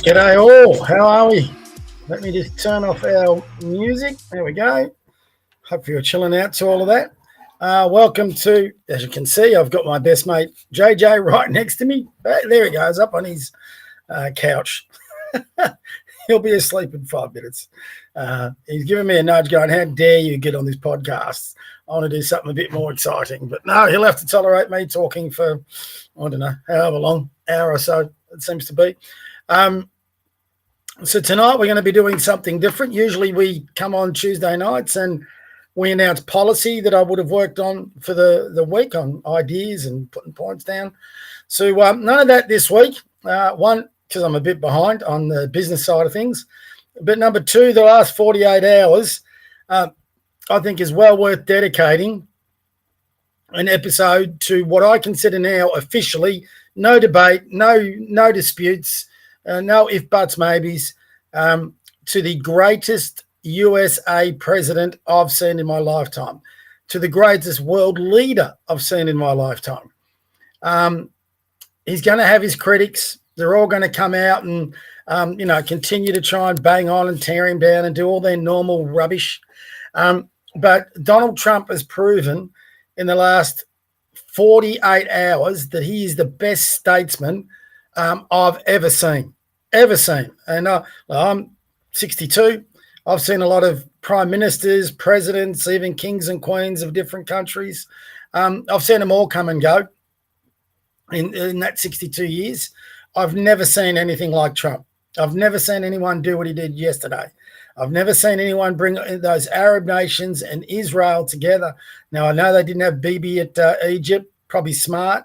G'day all, how are we? Let me just turn off our music. There we go. Hope you're chilling out to all of that. Welcome to, as you can see, I've got my best mate JJ right next to me. There he goes, up on his couch. He'll be asleep in 5 minutes. He's giving me a nudge going, how dare you get on this podcast? I want to do something a bit more exciting. But no, he'll have to tolerate me talking for, I don't know, however long, hour or so it seems to be. So tonight we're going to be doing something different. Usually we come on Tuesday nights and we announce policy that I would have worked on for the week on ideas and putting points down. So none of that this week. One, because I'm a bit behind on the business side of things. But number two, the last 48 hours, I think is well worth dedicating an episode to what I consider now officially no debate, no disputes, no if, buts, maybes, to the greatest USA president I've seen in my lifetime, to the greatest world leader I've seen in my lifetime. He's going to have his critics. They're all going to come out and, continue to try and bang on and tear him down and do all their normal rubbish. But Donald Trump has proven in the last 48 hours that he is the best statesman I've ever seen. And I'm 62. I've seen a lot of prime ministers, presidents, even kings and queens of different countries. I've seen them all come and go in that 62 years. I've never seen anything like Trump. I've never seen anyone do what he did yesterday. I've never seen anyone bring those Arab nations and Israel together. Now, I know they didn't have Bibi at Egypt, probably smart,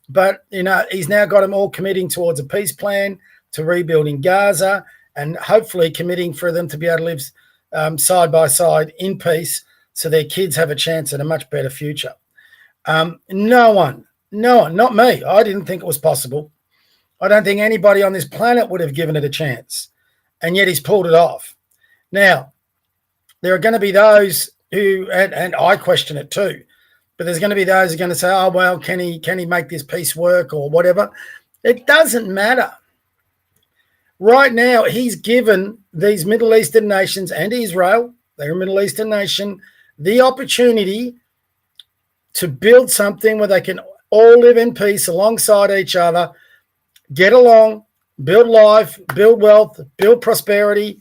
but, he's now got them all committing towards a peace plan, to rebuilding Gaza, and hopefully committing for them to be able to live side by side in peace so their kids have a chance at a much better future. No one, not me. I didn't think it was possible. I don't think anybody on this planet would have given it a chance, and yet he's pulled it off. Now, there are going to be those who, and I question it too, but there's going to be those who are going to say, oh, well, can he make this peace work or whatever? It doesn't matter. Right now, he's given these Middle Eastern nations and Israel, they're a Middle Eastern nation, the opportunity to build something where they can all live in peace alongside each other, get along, build life, build wealth, build prosperity,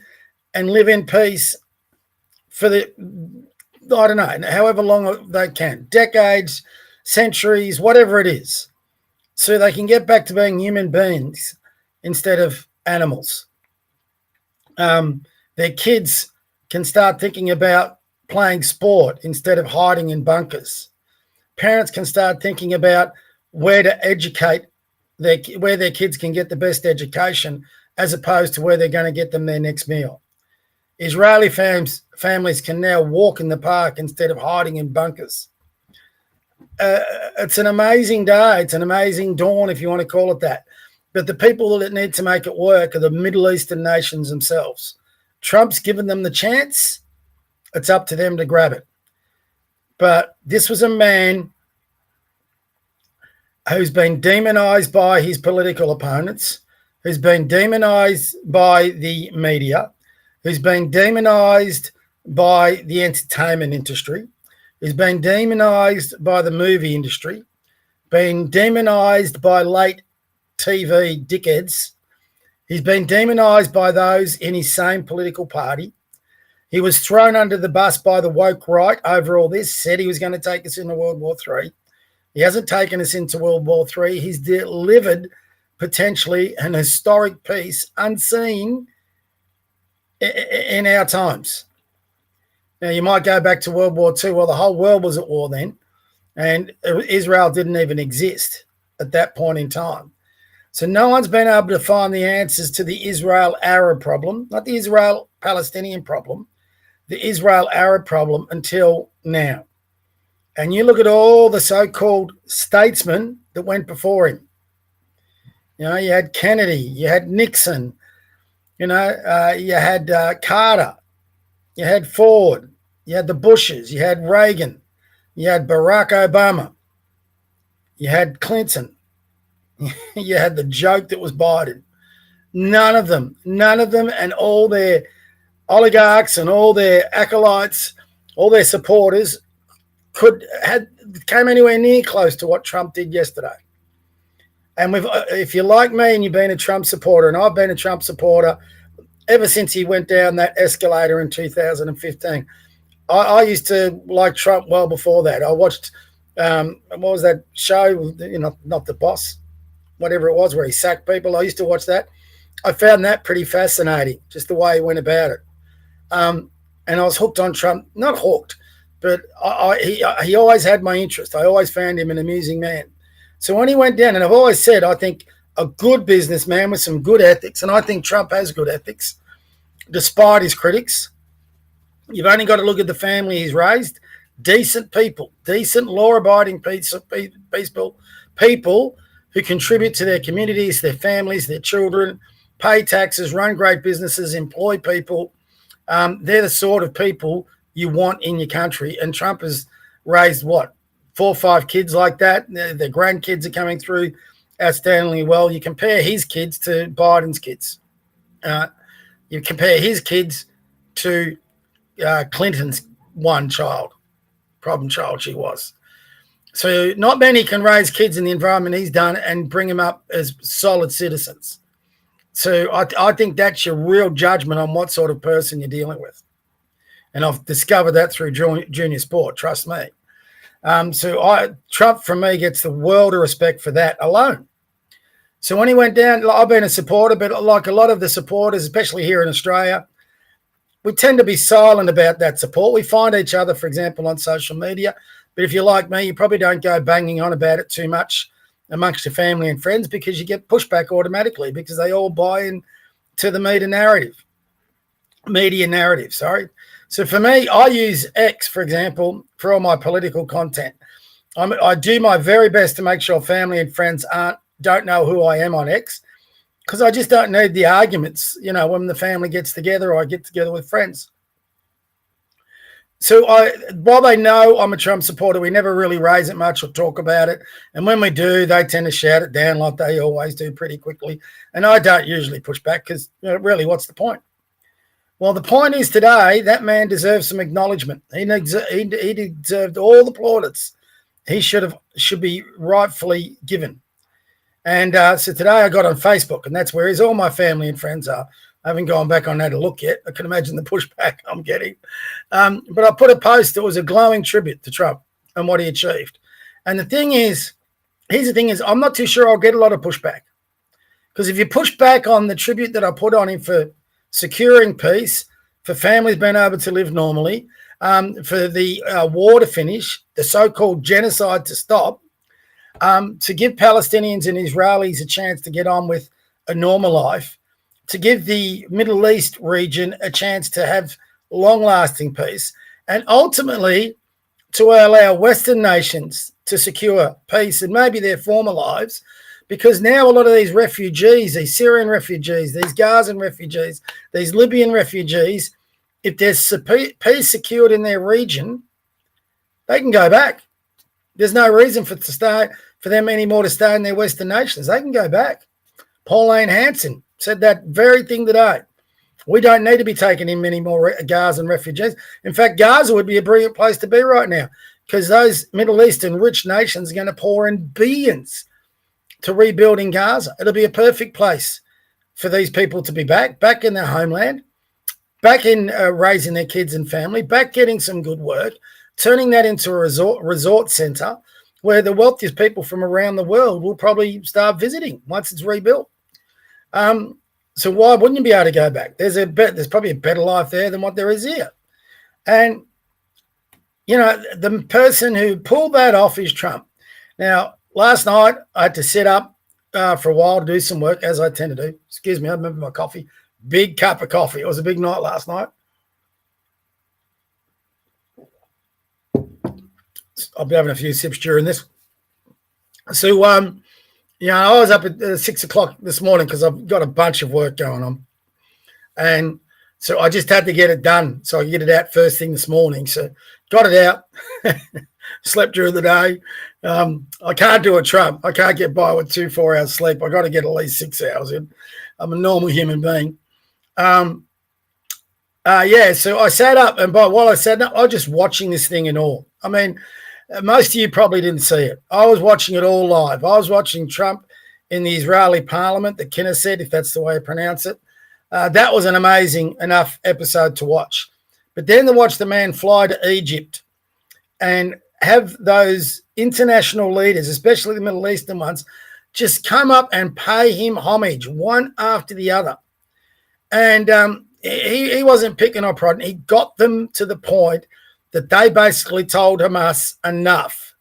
and live in peace for however long they can, decades, centuries, whatever it is, so they can get back to being human beings instead of animals. Their kids can start thinking about playing sport instead of hiding in bunkers. Parents can start thinking about where to educate where their kids can get the best education as opposed to where they're going to get them their next meal. Israeli families can now walk in the park instead of hiding in bunkers. It's an amazing day. It's an amazing dawn, if you want to call it that. But the people that need to make it work are the Middle Eastern nations themselves. Trump's given them the chance. It's up to them to grab it. But this was a man who's been demonized by his political opponents, who's been demonized by the media, who's been demonized by the entertainment industry, who's been demonized by the movie industry, been demonized by late TV dickheads. He's been demonized by those in his same political party. He was thrown under the bus by the woke right over all this, said he was going to take us into World War III. He hasn't taken us into World War III. He's delivered potentially an historic peace unseen in our times. Now, you might go back to World War II. Well, the whole world was at war then, and Israel didn't even exist at that point in time. So no one's been able to find the answers to the Israel-Arab problem, not the Israel-Palestinian problem, the Israel-Arab problem until now. And you look at all the so-called statesmen that went before him. You know, you had Kennedy, you had Nixon, you had Carter, you had Ford, you had the Bushes, you had Reagan, you had Barack Obama, you had Clinton, you had the joke that was Biden. None of them, and all their oligarchs and all their acolytes, all their supporters came anywhere near close to what Trump did yesterday. And if you're like me and you've been a Trump supporter, and I've been a Trump supporter ever since he went down that escalator in 2015. I used to like Trump well before that. I watched, what was that show? Not The Boss, whatever it was, where he sacked people. I used to watch that. I found that pretty fascinating, just the way he went about it. And I was hooked on Trump, not hooked, but he always had my interest. I always found him an amusing man. So when he went down, and I've always said, I think a good businessman with some good ethics, and I think Trump has good ethics, despite his critics. You've only got to look at the family he's raised. Decent people, decent law-abiding people who contribute to their communities, their families, their children, pay taxes, run great businesses, employ people. They're the sort of people you want in your country. And Trump has raised, 4 or 5 kids like that. Their grandkids are coming through outstandingly well. You compare his kids to Biden's kids. You compare his kids to Clinton's one child, problem child she was. So not many can raise kids in the environment he's done and bring them up as solid citizens. So I think that's your real judgment on what sort of person you're dealing with. And I've discovered that through junior sport, trust me. Trump, for me, gets the world of respect for that alone. So when he went down, I've been a supporter, but like a lot of the supporters, especially here in Australia, we tend to be silent about that support. We find each other, for example, on social media. But if you're like me, you probably don't go banging on about it too much amongst your family and friends because you get pushback automatically because they all buy into the media narrative. So for me, I use X, for example, for all my political content. I do my very best to make sure family and friends don't know who I am on X because I just don't need the arguments, when the family gets together or I get together with friends. So while they know I'm a Trump supporter, we never really raise it much or talk about it. And when we do, they tend to shout it down like they always do pretty quickly. And I don't usually push back because really, what's the point? Well, the point is today, that man deserves some acknowledgement. He deserved all the plaudits he should be rightfully given. And so today I got on Facebook, and that's where all my family and friends are. I haven't gone back on that to look yet. I can imagine the pushback I'm getting. But I put a post that was a glowing tribute to Trump and what he achieved. And the thing is, I'm not too sure I'll get a lot of pushback. Because if you push back on the tribute that I put on him for securing peace, for families being able to live normally, for the war to finish, the so-called genocide to stop, to give Palestinians and Israelis a chance to get on with a normal life, to give the Middle East region a chance to have long-lasting peace, and ultimately to allow Western nations to secure peace and maybe their former lives, because now a lot of these refugees, these Syrian refugees, these Gazan refugees, these Libyan refugees, if there's peace secured in their region, they can go back. There's no reason for them anymore to stay in their Western nations. They can go back. Pauline Hanson said that very thing today. We don't need to be taking in many more Gazan refugees. In fact, Gaza would be a brilliant place to be right now, because those Middle Eastern rich nations are going to pour in billions to rebuilding Gaza. It'll be a perfect place for these people to be back in their homeland, back in raising their kids and family, back getting some good work, turning that into a resort centre where the wealthiest people from around the world will probably start visiting once it's rebuilt. So why wouldn't you be able to go back? There's probably a better life there than what there is here. And, you know, the person who pulled that off is Trump. Now, last night I had to sit up for a while to do some work, as I tend to do. Excuse me, I remember my coffee. Big cup of coffee. It was a big night last night. I'll be having a few sips during this. So, you know, I was up at 6 o'clock this morning because I've got a bunch of work going on. And so I just had to get it done so I could get it out first thing this morning. So got it out, slept during the day. I can't do a Trump. I can't get by with 2-4 hours sleep. I got to get at least 6 hours in. I'm a normal human being. So I sat up, and while I sat up, I was just watching this thing in awe. I mean, most of you probably didn't see it. I was watching it all live. I was watching Trump in the Israeli parliament, the Knesset, if that's the way you pronounce it. That was an amazing enough episode to watch. But then to watch the man fly to Egypt and have those international leaders, especially the Middle Eastern ones, just come up and pay him homage one after the other. And he wasn't picking on prodding. He got them to the point that they basically told Hamas, enough.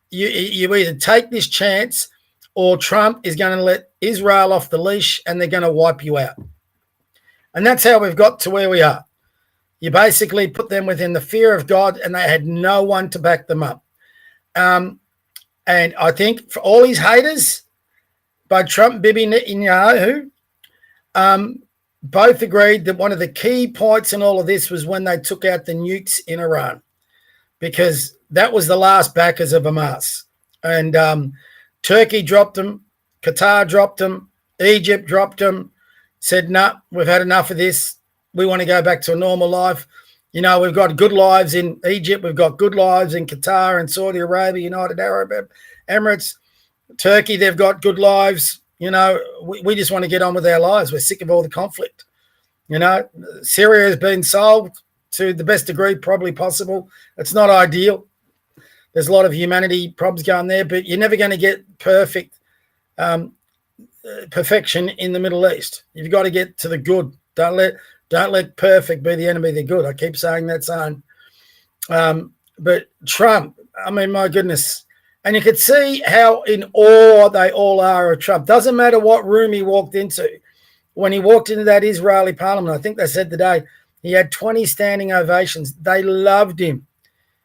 You either take this chance or Trump is going to let Israel off the leash and they're going to wipe you out. And that's how we've got to where we are. You basically put them within the fear of God, and they had no one to back them up. And I think for all his haters, by Trump, Bibi Netanyahu, both agreed that one of the key points in all of this was when they took out the nukes in Iran, because that was the last backers of Hamas. And Turkey dropped them, Qatar dropped them, Egypt dropped them, said, no, we've had enough of this. We want to go back to a normal life. You know, we've got good lives in Egypt. We've got good lives in Qatar and Saudi Arabia, United Arab Emirates, Turkey. They've got good lives. You know, we just want to get on with our lives. We're sick of all the conflict. You know, Syria has been solved to the best degree probably possible. It's not ideal. There's a lot of humanity problems going there, but you're never going to get perfection in the Middle East. You've got to get to the good. Don't let perfect be the enemy of the good. I keep saying that saying. But Trump, I mean, my goodness. And you could see how in awe they all are of Trump. Doesn't matter what room he walked into. When he walked into that Israeli parliament, I think they said today, he had 20 standing ovations. They loved him.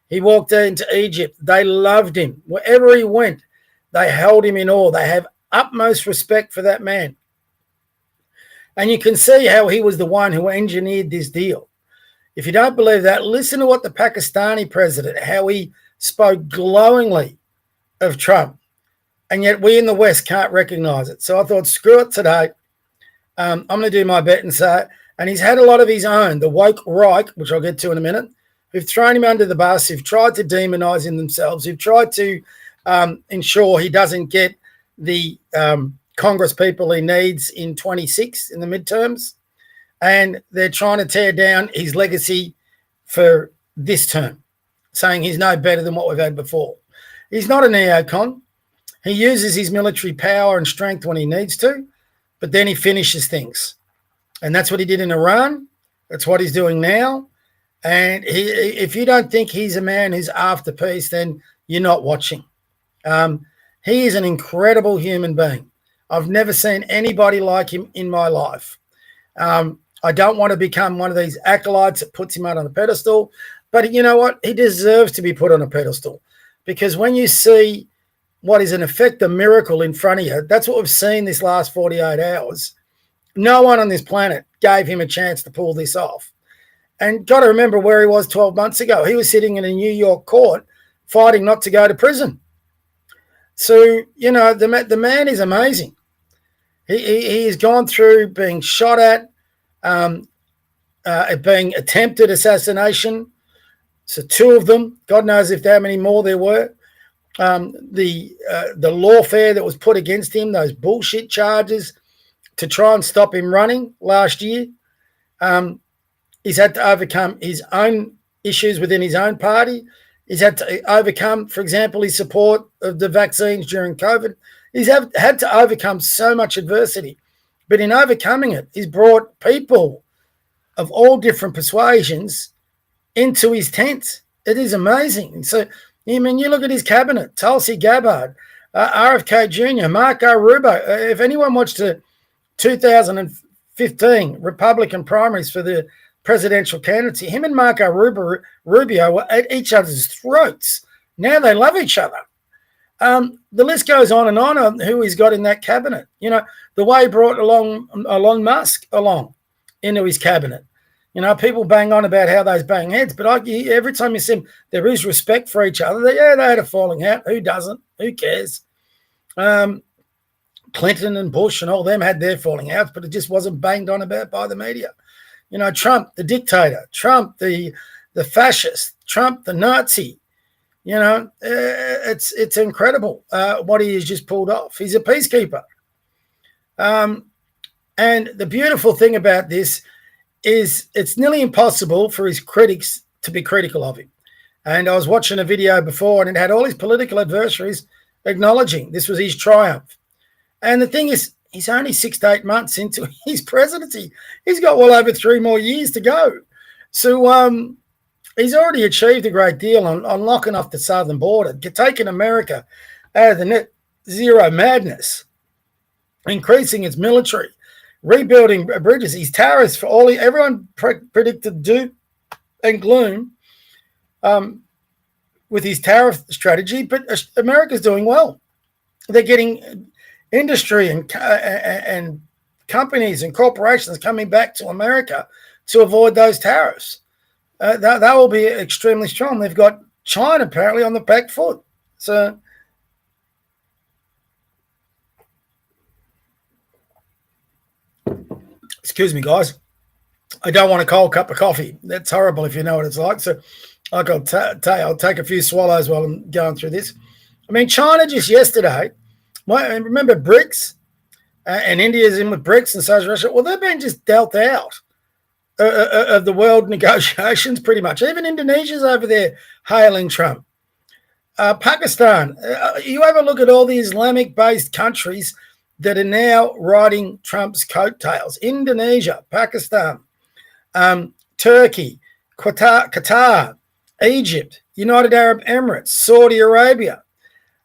He walked into Egypt. They loved him. Wherever he went, they held him in awe. They have utmost respect for that man. And you can see how he was the one who engineered this deal. If you don't believe that, listen to what the Pakistani president, how he spoke glowingly of Trump. And yet we in the West can't recognize it. So I thought, screw it today. I'm going to do my bet and say it. And he's had a lot of his own, the woke Reich, which I'll get to in a minute, who've thrown him under the bus, who've tried to demonize him themselves, who've tried to ensure he doesn't get the Congress people he needs in 26 in the midterms. And they're trying to tear down his legacy for this term, saying he's no better than what we've had before. He's not a neocon. He uses his military power and strength when he needs to, but then he finishes things. And that's what he did in Iran. That's what he's doing now. And if you don't think he's a man who's after peace, then you're not watching. He is an incredible human being. I've never seen anybody like him in my life. I don't want to become one of these acolytes that puts him out on a pedestal. But you know what? He deserves to be put on a pedestal, because when you see what is in effect a miracle in front of you, that's what we've seen this last 48 hours. No one on this planet gave him a chance to pull this off. And got to remember where he was 12 months ago. He was sitting in a New York court fighting not to go to prison. So, you know, the man is amazing. He has gone through being shot at, being attempted assassination. So 2 of them, God knows if how many more there were. The lawfare that was put against him, those bullshit charges to try and stop him running last year. He's had to overcome his own issues within his own party. He's had to overcome, for example, his support of the vaccines during COVID. He's had to overcome so much adversity. But in overcoming it, he's brought people of all different persuasions into his tent. It is amazing. So, I mean, you look at his cabinet, Tulsi Gabbard, RFK Jr., Marco Rubio. If anyone watched the 2015 Republican primaries for the presidential candidacy, him and Marco Rubio were at each other's throats. Now they love each other. The list goes on who he's got in that cabinet. You know, the way he brought along Elon Musk along into his cabinet. You know, people bang on about how those bang heads, but every time you see them, there is respect for each other. They had a falling out. Who doesn't? Who cares? Clinton and Bush and all them had their falling outs, but it just wasn't banged on about by the media. You know, Trump, the dictator, Trump, the fascist, Trump, the Nazi. You know, it's incredible what he has just pulled off. He's a peacekeeper. And the beautiful thing about this is it's nearly impossible for his critics to be critical of him. And I was watching a video before, and it had all his political adversaries acknowledging this was his triumph. And the thing is, he's only 6 to 8 months into his presidency. He's got well over 3 more years to go. So he's already achieved a great deal on locking off the southern border, taking America out of the net zero madness, increasing its military, rebuilding bridges. His tariffs for everyone predicted doom and gloom with his tariff strategy, but America's doing well. They're getting industry and companies and corporations coming back to America to avoid those tariffs. That will be extremely strong. They've got China apparently on the back foot. So excuse me, guys. I don't want a cold cup of coffee. That's horrible if you know what it's like. So like I'll tell you, I'll take a few swallows while I'm going through this. I mean, China just yesterday, remember BRICS, and India's in with BRICS and so is Russia. Well, they've been just dealt out of the world negotiations pretty much. Even Indonesia's over there hailing Trump. Pakistan, you have a look at all the Islamic-based countries that are now riding Trump's coattails. Indonesia, Pakistan, Turkey, Qatar, Egypt, United Arab Emirates, Saudi Arabia.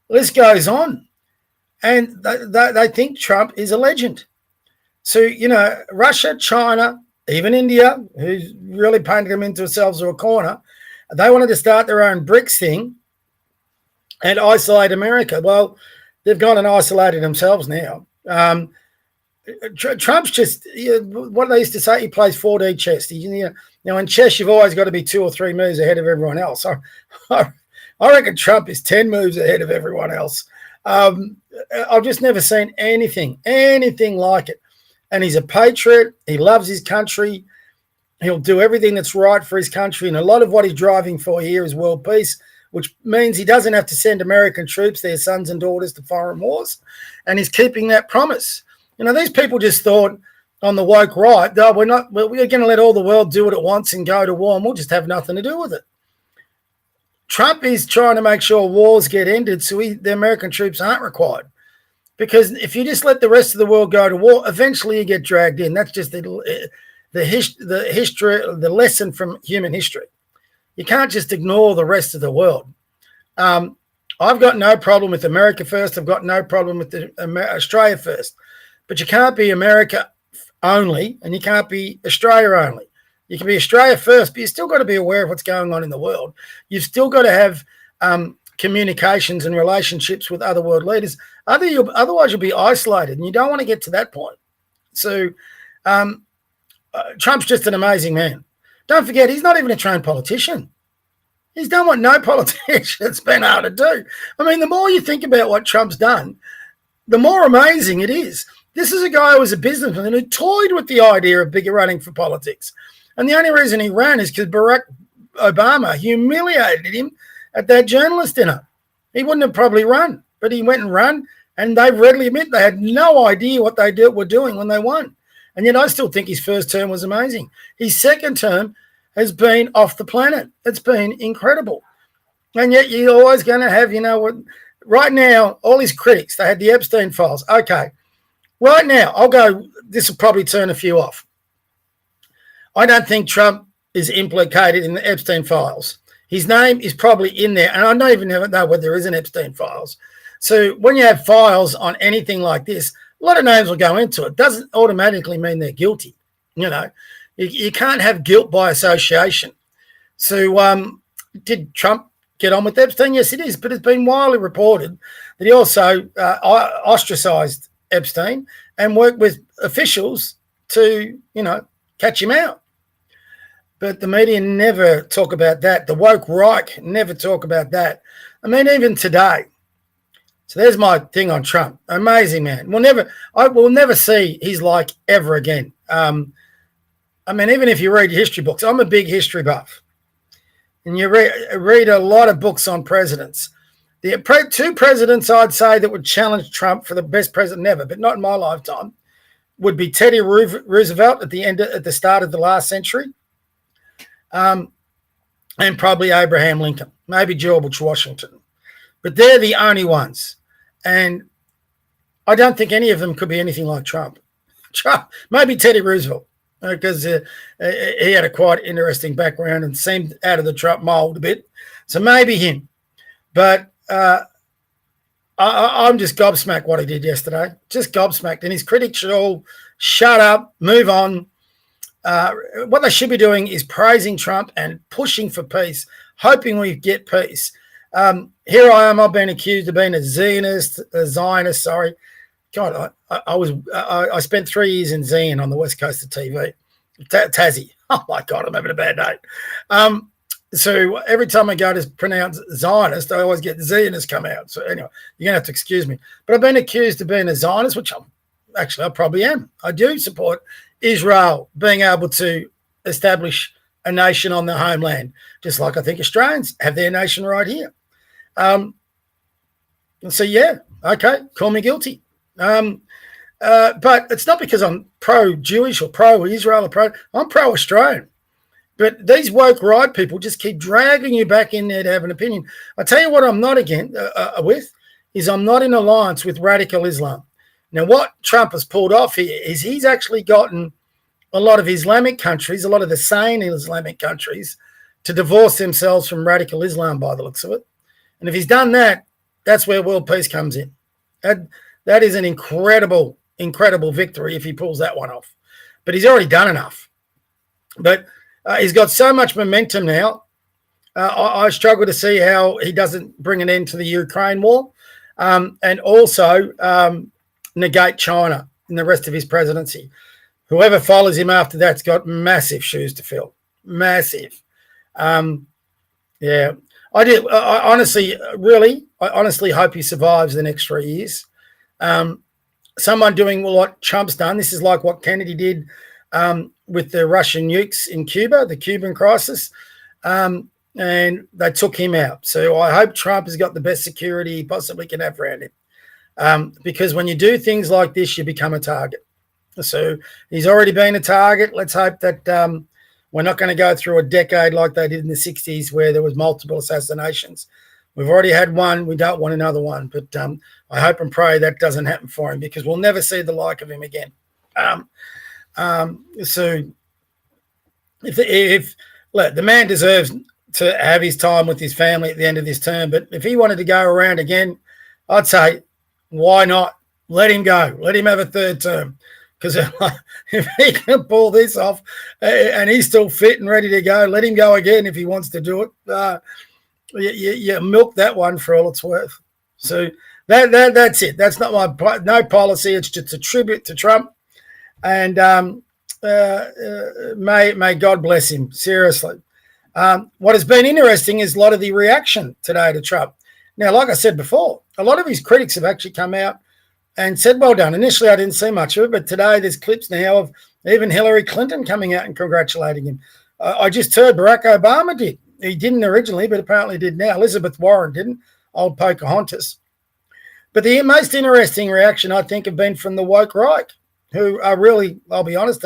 List goes on. And they think Trump is a legend. So, you know, Russia, China, even India, who's really painted themselves to a corner, they wanted to start their own BRICS thing and isolate America. Well, they've gone and isolated themselves now. Trump's just, what they used to say, he plays 4D chess. You know, in chess, you've always got to be 2 or 3 moves ahead of everyone else. I reckon Trump is 10 moves ahead of everyone else. I've just never seen anything like it. And he's a patriot. He loves his country. He'll do everything that's right for his country. And a lot of what he's driving for here is world peace, which means he doesn't have to send American troops, their sons and daughters, to foreign wars. And he's keeping that promise. You know, these people just thought on the woke right, no, we're going to let all the world do what it wants and go to war, and we'll just have nothing to do with it. Trump is trying to make sure wars get ended so the American troops aren't required. Because if you just let the rest of the world go to war, eventually you get dragged in. That's just the history, the lesson from human history. You can't just ignore the rest of the world. I've got no problem with America first. I've got no problem with Australia first. But you can't be America only, and you can't be Australia only. You can be Australia first, but you've still got to be aware of what's going on in the world. You've still got to have communications and relationships with other world leaders. Otherwise, you'll be isolated, and you don't want to get to that point. So Trump's just an amazing man. Don't forget, he's not even a trained politician. He's done what no politician's been able to do. I mean, the more you think about what Trump's done, the more amazing it is. This is a guy who was a businessman who toyed with the idea of bigger running for politics. And the only reason he ran is because Barack Obama humiliated him at that journalist dinner. He wouldn't have probably run, but he went and ran, and they readily admit they had no idea what they were doing when they won. And yet I still think his first term was amazing. His second term has been off the planet. It's been incredible. And yet you're always going to have, right now, all his critics, they had the Epstein files. Okay, right now, this will probably turn a few off. I don't think Trump is implicated in the Epstein files. His name is probably in there, and I don't even know whether there is an Epstein files. So when you have files on anything like this, a lot of names will go into it. Doesn't automatically mean they're guilty. You can't have guilt by association. So did Trump get on with Epstein? Yes, it is. But it's been widely reported that he also ostracized Epstein and worked with officials to, catch him out. But the media never talk about that. The woke Reich never talk about that. I mean, even today. So there's my thing on Trump. Amazing man. I will never see his like ever again. I mean, even if you read history books, I'm a big history buff. And you read a lot of books on presidents. The two presidents I'd say that would challenge Trump for the best president ever, but not in my lifetime, would be Teddy Roosevelt at the start of the last century, and probably Abraham Lincoln, maybe George Washington. But they're the only ones. And I don't think any of them could be anything like Trump. Maybe Teddy Roosevelt, because he had a quite interesting background and seemed out of the Trump mold a bit. So maybe him. But I'm just gobsmacked what he did yesterday. Just gobsmacked. And his critics should all shut up, move on. What they should be doing is praising Trump and pushing for peace, hoping we get peace. Here I am. I've been accused of being a Zionist. God, I spent 3 years in Zion on the west coast of TV, Tassie. Oh my God, I'm having a bad day. So every time I go to pronounce Zionist, I always get Zionist come out. So anyway, you're gonna have to excuse me. But I've been accused of being a Zionist, which I probably am. I do support Israel being able to establish a nation on their homeland, just like I think Australians have their nation right here. So yeah, okay, call me guilty. But it's not because I'm pro-Jewish or pro-Israel I'm pro-Australian. But these woke right people just keep dragging you back in there to have an opinion. I tell you what I'm not with is I'm not in alliance with radical Islam. Now, what Trump has pulled off here is he's actually gotten a lot of Islamic countries, a lot of the sane Islamic countries, to divorce themselves from radical Islam by the looks of it. And if he's done that, that's where world peace comes in. That is an incredible, incredible victory if he pulls that one off. But he's already done enough. But he's got so much momentum now. I struggle to see how he doesn't bring an end to the Ukraine war and also negate China in the rest of his presidency. Whoever follows him after that's got massive shoes to fill. Massive. Yeah. I honestly hope he survives the next 3 years. Someone doing what Trump's done, this is like what Kennedy did with the Russian nukes in Cuba, the Cuban crisis, and they took him out. So I hope Trump has got the best security he possibly can have around him, because when you do things like this, you become a target. So he's already been a target. Let's hope that we're not going to go through a decade like they did in the 60s where there was multiple assassinations. We've already had one. We don't want another one. But I hope and pray that doesn't happen for him, because we'll never see the like of him again. So if look, the man deserves to have his time with his family at the end of this term, but if he wanted to go around again, I'd say, why not? Let him go. Let him have a third term. Because if he can pull this off and he's still fit and ready to go, let him go again if he wants to do it. You milk that one for all it's worth. So that's it. That's not no policy. It's just a tribute to Trump. And may God bless him, seriously. What has been interesting is a lot of the reaction today to Trump. Now, like I said before, a lot of his critics have actually come out and said, well done. Initially, I didn't see much of it, but today there's clips now of even Hillary Clinton coming out and congratulating him. I just heard Barack Obama did. He didn't originally, but apparently did now. Elizabeth Warren didn't, old Pocahontas. But the most interesting reaction, I think, have been from the woke right, who are really, I'll be honest,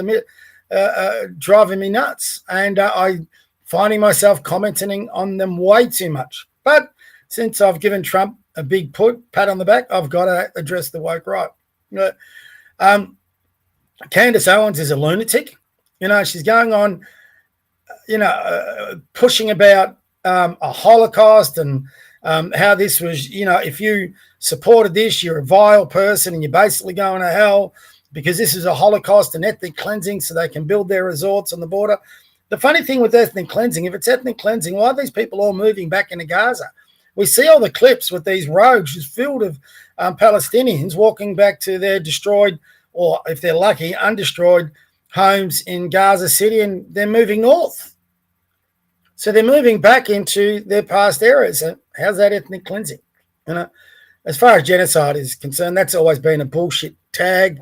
driving me nuts. And I'm finding myself commenting on them way too much. But since I've given Trump a big pat on the back, I've got to address the woke right. Candace Owens is a lunatic. She's going on, pushing about a Holocaust and how this was, if you supported this, you're a vile person and you're basically going to hell because this is a Holocaust and ethnic cleansing so they can build their resorts on the border. The funny thing with ethnic cleansing, if it's ethnic cleansing, why are these people all moving back into Gaza? We see all the clips with these roads just filled of Palestinians walking back to their destroyed, or if they're lucky, undestroyed homes in Gaza City, and they're moving north. So they're moving back into their past areas. And how's that ethnic cleansing? As far as genocide is concerned, that's always been a bullshit tag.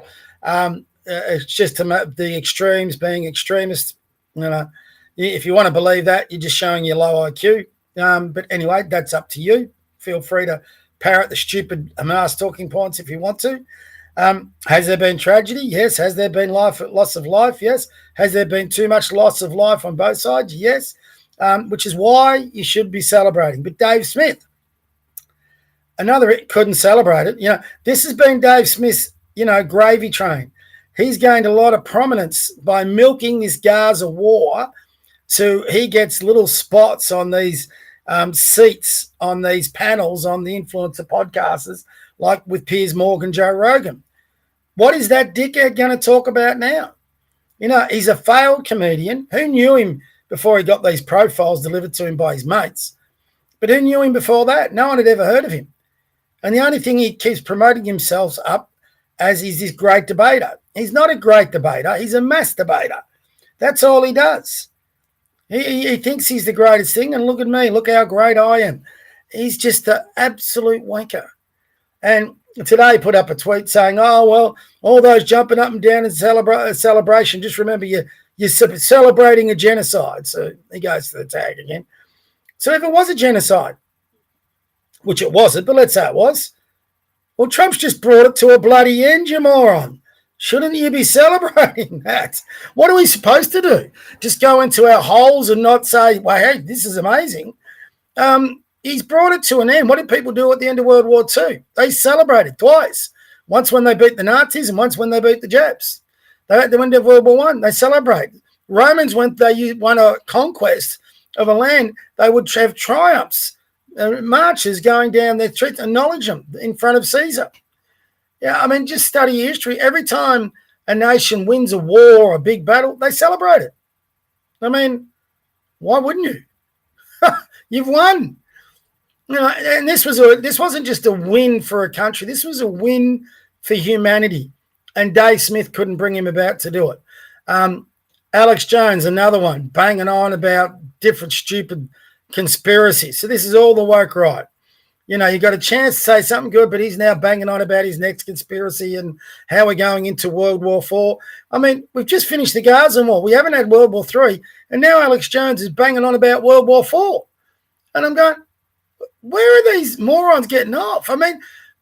It's just the extremes being extremists. If you want to believe that, you're just showing your low IQ. But anyway, that's up to you. Feel free to parrot the stupid Hamas talking points if you want to. Has there been tragedy? Yes. Has there been loss of life? Yes. Has there been too much loss of life on both sides? Yes. Which is why you should be celebrating. But Dave Smith, couldn't celebrate it. This has been Dave Smith's, gravy train. He's gained a lot of prominence by milking this Gaza war. So he gets little spots on these seats, on these panels, on the influencer podcasters, like with Piers Morgan, Joe Rogan. What is that dickhead going to talk about now? He's a failed comedian. Who knew him before he got these profiles delivered to him by his mates? But who knew him before that? No one had ever heard of him. And the only thing he keeps promoting himself up as he's this great debater. He's not a great debater. He's a mass debater. That's all he does. He thinks he's the greatest thing, and look at me. Look how great I am. He's just an absolute wanker. And today he put up a tweet saying, oh, well, all those jumping up and down in celebration, just remember you're celebrating a genocide. So he goes to the tag again. So if it was a genocide, which it wasn't, but let's say it was, well, Trump's just brought it to a bloody end, you moron. Shouldn't you be celebrating that? What are we supposed to do? Just go into our holes and not say, well, hey, this is amazing. He's brought it to an end. What did people do at the end of World War II? They celebrated twice. Once when they beat the Nazis and once when they beat the Japs. At the end of World War I, they celebrated. Romans, when they won a conquest of a land, they would have triumphs, marches going down their streets, acknowledge them in front of Caesar. Yeah, just study history. Every time a nation wins a war or a big battle, they celebrate it. Why wouldn't you? You've won. And this wasn't just a win for a country. This was a win for humanity. And Dave Smith couldn't bring him about to do it. Alex Jones, another one, banging on about different stupid conspiracies. So this is all the woke right. You got a chance to say something good, but he's now banging on about his next conspiracy and how we're going into World War IV. We've just finished the Gaza War. We haven't had World War III. And now Alex Jones is banging on about World War IV. And I'm going, where are these morons getting off?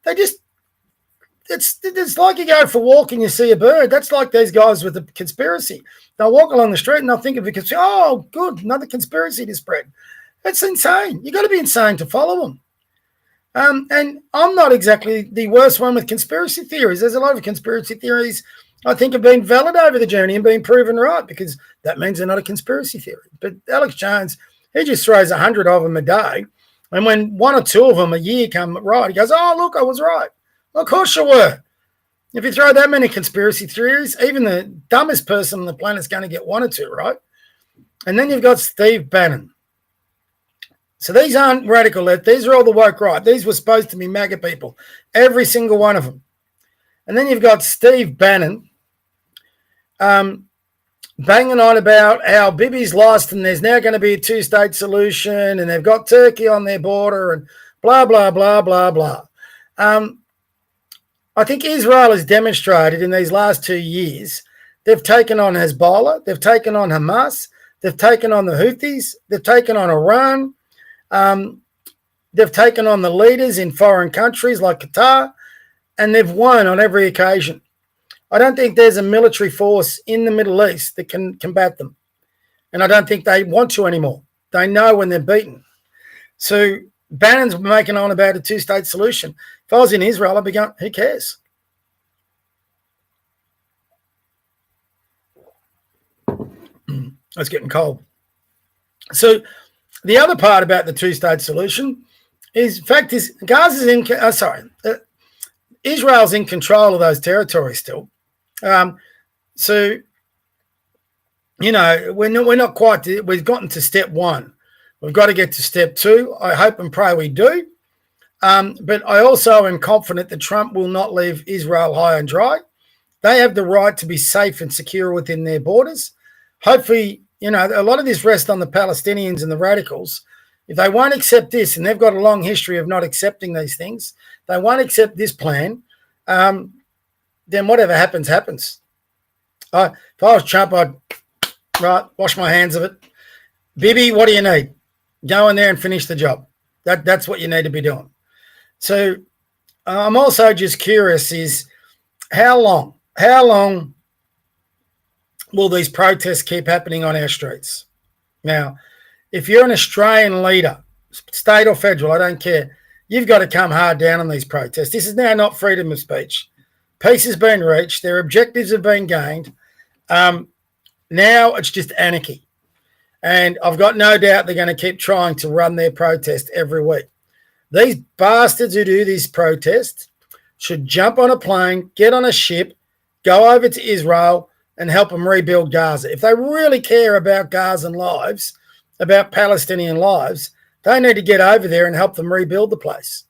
They just, it's like you go for a walk and you see a bird. That's like these guys with the conspiracy. They'll walk along the street and they'll think of it, oh, good, another conspiracy to spread. That's insane. You got to be insane to follow them. And I'm not exactly the worst one with conspiracy theories. There's a lot of conspiracy theories I think have been valid over the journey and been proven right, because that means they're not a conspiracy theory. But Alex Jones, he just throws 100 of them a day. And when one or two of them a year come right, he goes, oh, look, I was right. Well, of course you were. If you throw that many conspiracy theories, even the dumbest person on the planet is going to get one or two right. And then you've got Steve Bannon. So these aren't radical left. These are all the woke right. These were supposed to be MAGA people, every single one of them. And then you've got Steve Bannon banging on about how Bibi's lost and there's now going to be a two-state solution and they've got Turkey on their border and blah, blah, blah, blah, blah. I think Israel has demonstrated in these last 2 years they've taken on Hezbollah, they've taken on Hamas, they've taken on the Houthis, they've taken on Iran, they've taken on the leaders in foreign countries like Qatar, and they've won on every occasion. I don't think there's a military force in the Middle East that can combat them. And I don't think they want to anymore. They know when they're beaten. So Bannon's making on about a two-state solution. If I was in Israel, I'd be going, who cares? It's getting cold. So the other part about the two-state solution is, fact is, Gaza's in, Israel's in control of those territories still. So, you know, we're not quite, we've gotten to step one. We've got to get to step two. I hope and pray we do. But I also am confident that Trump will not leave Israel high and dry. They have the right to be safe and secure within their borders. Hopefully, you know, a lot of this rests on the Palestinians and the radicals. If they won't accept this, and they've got a long history of not accepting these things, they won't accept this plan, then whatever happens, happens. If I was Trump, I'd wash my hands of it. Bibi, what do you need? Go in there and finish the job. That's what you need to be doing. So I'm also just curious is how long will these protests keep happening on our streets? Now, if you're an Australian leader, state or federal, I don't care, you've got to come hard down on these protests. This is now not freedom of speech. Peace has been reached. Their objectives have been gained. Now it's just anarchy. And I've got no doubt they're going to keep trying to run their protest every week. These bastards who do this protest should jump on a plane, get on a ship, go over to Israel and help them rebuild Gaza. If they really care about Gazan lives, about Palestinian lives, they need to get over there and help them rebuild the place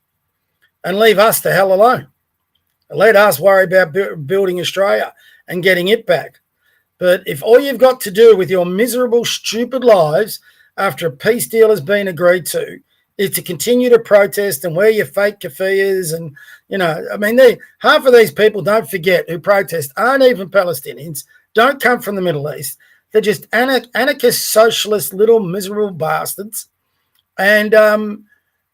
and leave us the hell alone. Let us worry about building Australia and getting it back. But if all you've got to do with your miserable, stupid lives after a peace deal has been agreed to is to continue to protest and wear your fake keffiyehs and, you know, I mean, half of these people, don't forget, who protest aren't even Palestinians, don't come from the Middle East. They're just anarchist, socialist, little miserable bastards. And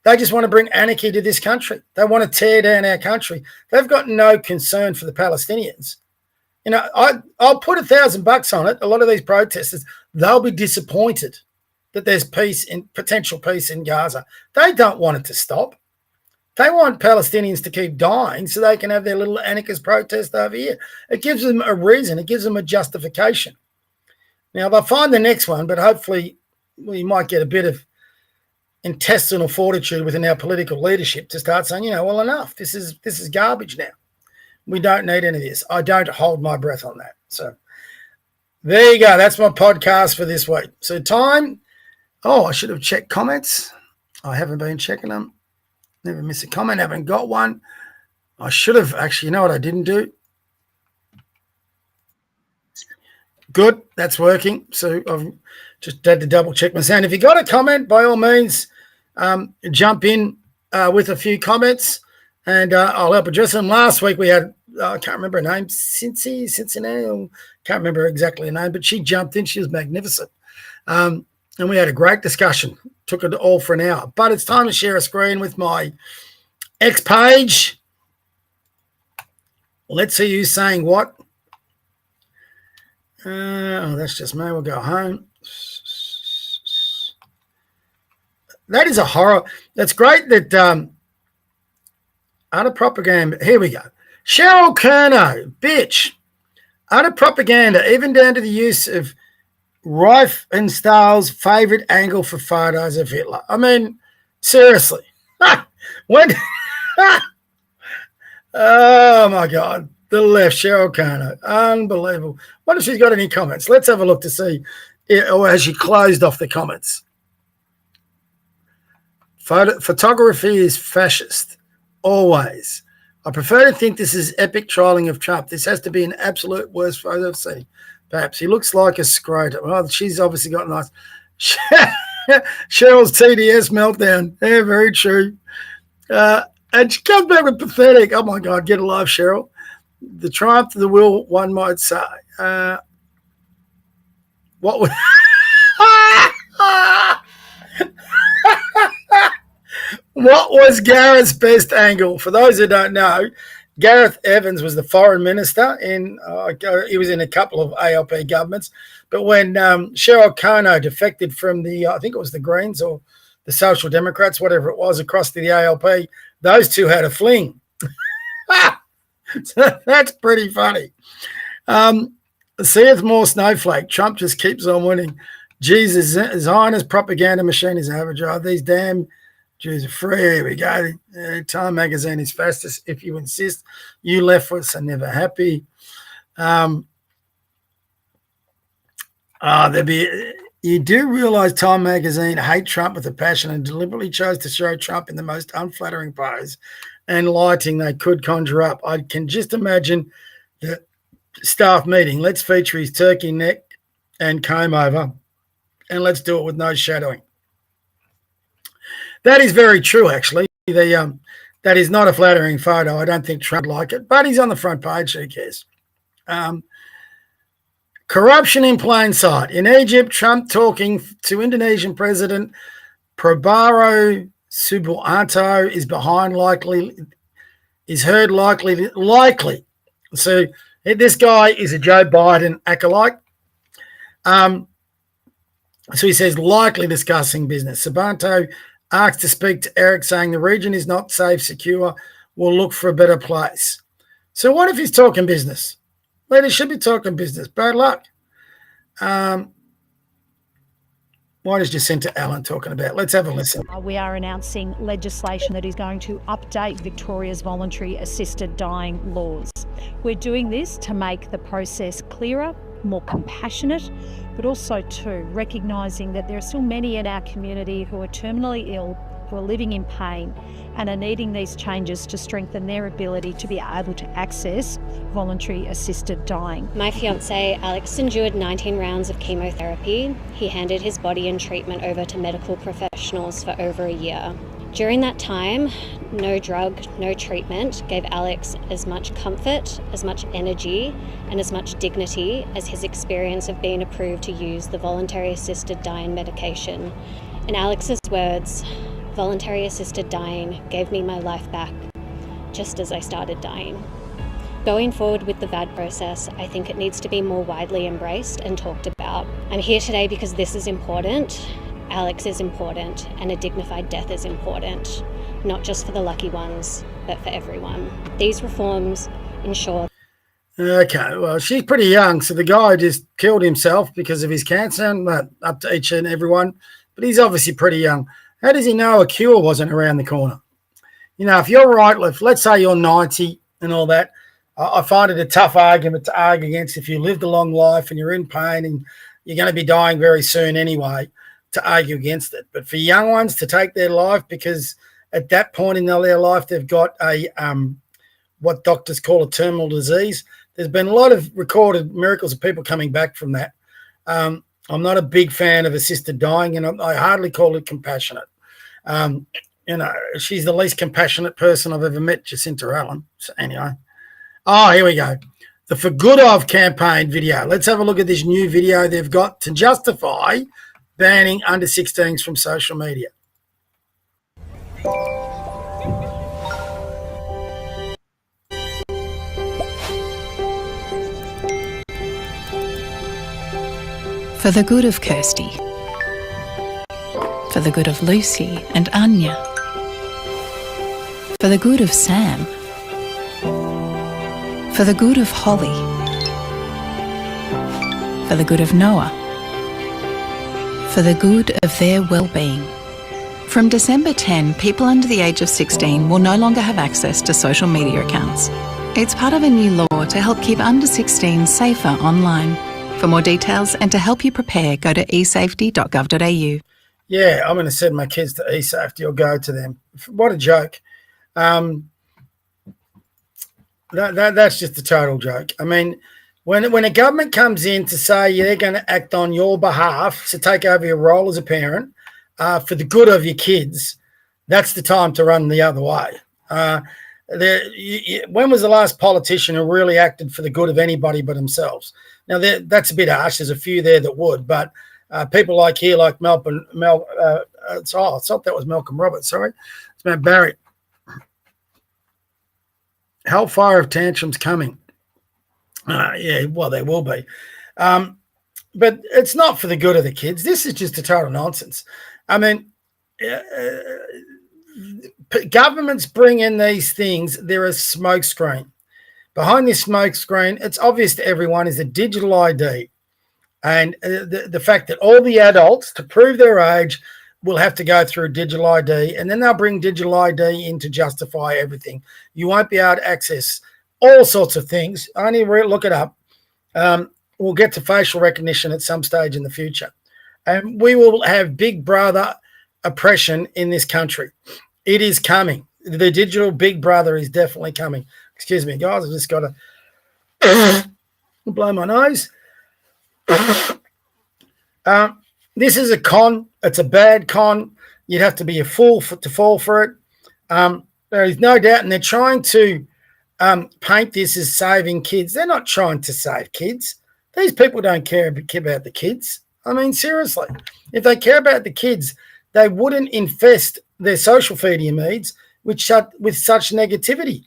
they just want to bring anarchy to this country. They want to tear down our country. They've got no concern for the Palestinians. You know, I'll put $1,000 on it. A lot of these protesters, they'll be disappointed that there's potential peace in Gaza. They don't want it to stop. They want Palestinians to keep dying so they can have their little anarchist protest over here. It gives them a reason. It gives them a justification. Now, they'll find the next one, but hopefully we might get a bit of intestinal fortitude within our political leadership to start saying, you know, well, enough. This is garbage now. We don't need any of this. I don't hold my breath on that. So there you go. That's my podcast for this week. So time. Oh, I should have checked comments. I haven't been checking them. Never miss a comment. Haven't got one. I should have actually. You know what I didn't do? Good. That's working. So I've just had to double check my sound. If you got a comment, by all means, jump in with a few comments. And I'll help address them. Last week we had, I can't remember her name, Cincinnati, can't remember exactly her name, but she jumped in. She was magnificent. And we had a great discussion. Took it all for an hour. But it's time to share a screen with my X page. Let's see who's saying what. Oh, that's just me. We'll go home. That is a horror. That's great that Utter propaganda. Here we go. Cheryl Kerno, bitch. Utter propaganda, even down to the use of Riefenstahl's favourite angle for photos of Hitler. I mean, seriously. When? Oh, my God. The left, Cheryl Kerno. Unbelievable. What if she's got any comments? Let's have a look to see. Or has she closed off the comments? Photography is fascist. Always. I prefer to think this is epic trolling of Trump. This has to be an absolute worst photo I've seen. Perhaps he looks like a scrotum. Well, she's obviously got nice. Cheryl's TDS meltdown. Yeah, very true. And she comes back with pathetic. Oh, my God, get alive, Cheryl. The triumph of the will, one might say. What was... What was Gareth's best angle? For those who don't know, Gareth Evans was the foreign minister. He was in a couple of ALP governments. But when Cheryl Kerno defected from I think it was the Greens or the Social Democrats, whatever it was, across to the ALP, those two had a fling. So that's pretty funny. Seeth more snowflake. Trump just keeps on winning. Jesus, Zionist propaganda machine is average. Oh, these damn Jews are free. Here we go. Time magazine is fastest. If you insist, you leftists are never happy. You do realise Time magazine hate Trump with a passion and deliberately chose to show Trump in the most unflattering pose and lighting they could conjure up. I can just imagine the staff meeting. Let's feature his turkey neck and comb over, and let's do it with no shadowing. That is very true, actually. That is not a flattering photo. I don't think Trump would like it, but he's on the front page. Who cares? Corruption in plain sight. In Egypt, Trump talking to Indonesian President Prabowo Subianto is heard likely. So this guy is a Joe Biden acolyte. So he says likely discussing business. Subianto asked to speak to Eric, saying the region is not safe, secure. We'll look for a better place. So what if he's talking business? Leaders should be talking business. Bad luck. What is Jacinta Allen talking about? Let's have a listen. We are announcing legislation that is going to update Victoria's voluntary assisted dying laws. We're doing this to make the process clearer, more compassionate, but also too recognising that there are still many in our community who are terminally ill, who are living in pain and are needing these changes to strengthen their ability to be able to access voluntary assisted dying. My fiancé Alex endured 19 rounds of chemotherapy. He handed his body and treatment over to medical professionals for over a year. During that time, no drug, no treatment gave Alex as much comfort, as much energy, and as much dignity as his experience of being approved to use the voluntary assisted dying medication. In Alex's words, voluntary assisted dying gave me my life back, just as I started dying. Going forward with the VAD process, I think it needs to be more widely embraced and talked about. I'm here today because this is important. Alex is important, and a dignified death is important, not just for the lucky ones, but for everyone. These reforms ensure... Okay, well, she's pretty young, so the guy just killed himself because of his cancer, up to each and everyone, but he's obviously pretty young. How does he know a cure wasn't around the corner? You know, if you're right, let's say you're 90 and all that, I find it a tough argument to argue against if you lived a long life and you're in pain and you're going to be dying very soon anyway, to argue against it. But for young ones to take their life because at that point in their life they've got a what doctors call a terminal disease. There's been a lot of recorded miracles of people coming back from that. I'm not a big fan of assisted dying, and I hardly call it compassionate. You know, she's the least compassionate person I've ever met, Jacinta Allen. So anyway. Oh, here we go. The For Good Of campaign video. Let's have a look at this new video they've got to justify banning under 16s from social media. For the good of Kirsty. For the good of Lucy and Anya. For the good of Sam. For the good of Holly. For the good of Noah. For the good of their well-being. From December 10, people under the age of 16 will no longer have access to social media accounts. It's part of a new law to help keep under 16 safer online. For more details and to help you prepare, go to esafety.gov.au. Yeah, I'm going to send my kids to eSafety or go to them. What a joke. That's just a total joke. I mean, when a government comes in to say they're going to act on your behalf to take over your role as a parent for the good of your kids, that's the time to run the other way. When was the last politician who really acted for the good of anybody but themselves? Now, that's a bit harsh. There's a few there that would, but people like Malcolm, I thought that was Malcolm Roberts, sorry. It's Matt Barrett. Hellfire of tantrums coming. Yeah, well, there will be. But it's not for the good of the kids. This is just a total nonsense. I mean, governments bring in these things. They're a smoke screen. Behind this smoke screen, it's obvious to everyone, is a digital ID. And the fact that all the adults, to prove their age, will have to go through digital ID, and then they'll bring digital ID in to justify everything. You won't be able to access all sorts of things. Only look it up. We'll get to facial recognition at some stage in the future. And we will have Big Brother oppression in this country. It is coming. The digital Big Brother is definitely coming. Excuse me, guys. I just got to blow my nose. This is a con. It's a bad con. You'd have to be a fool to fall for it. There is no doubt, and they're trying to paint this as saving kids. They're not trying to save kids. These people don't care about the kids. I mean, seriously, if they care about the kids, they wouldn't infest their social media feeds with such negativity.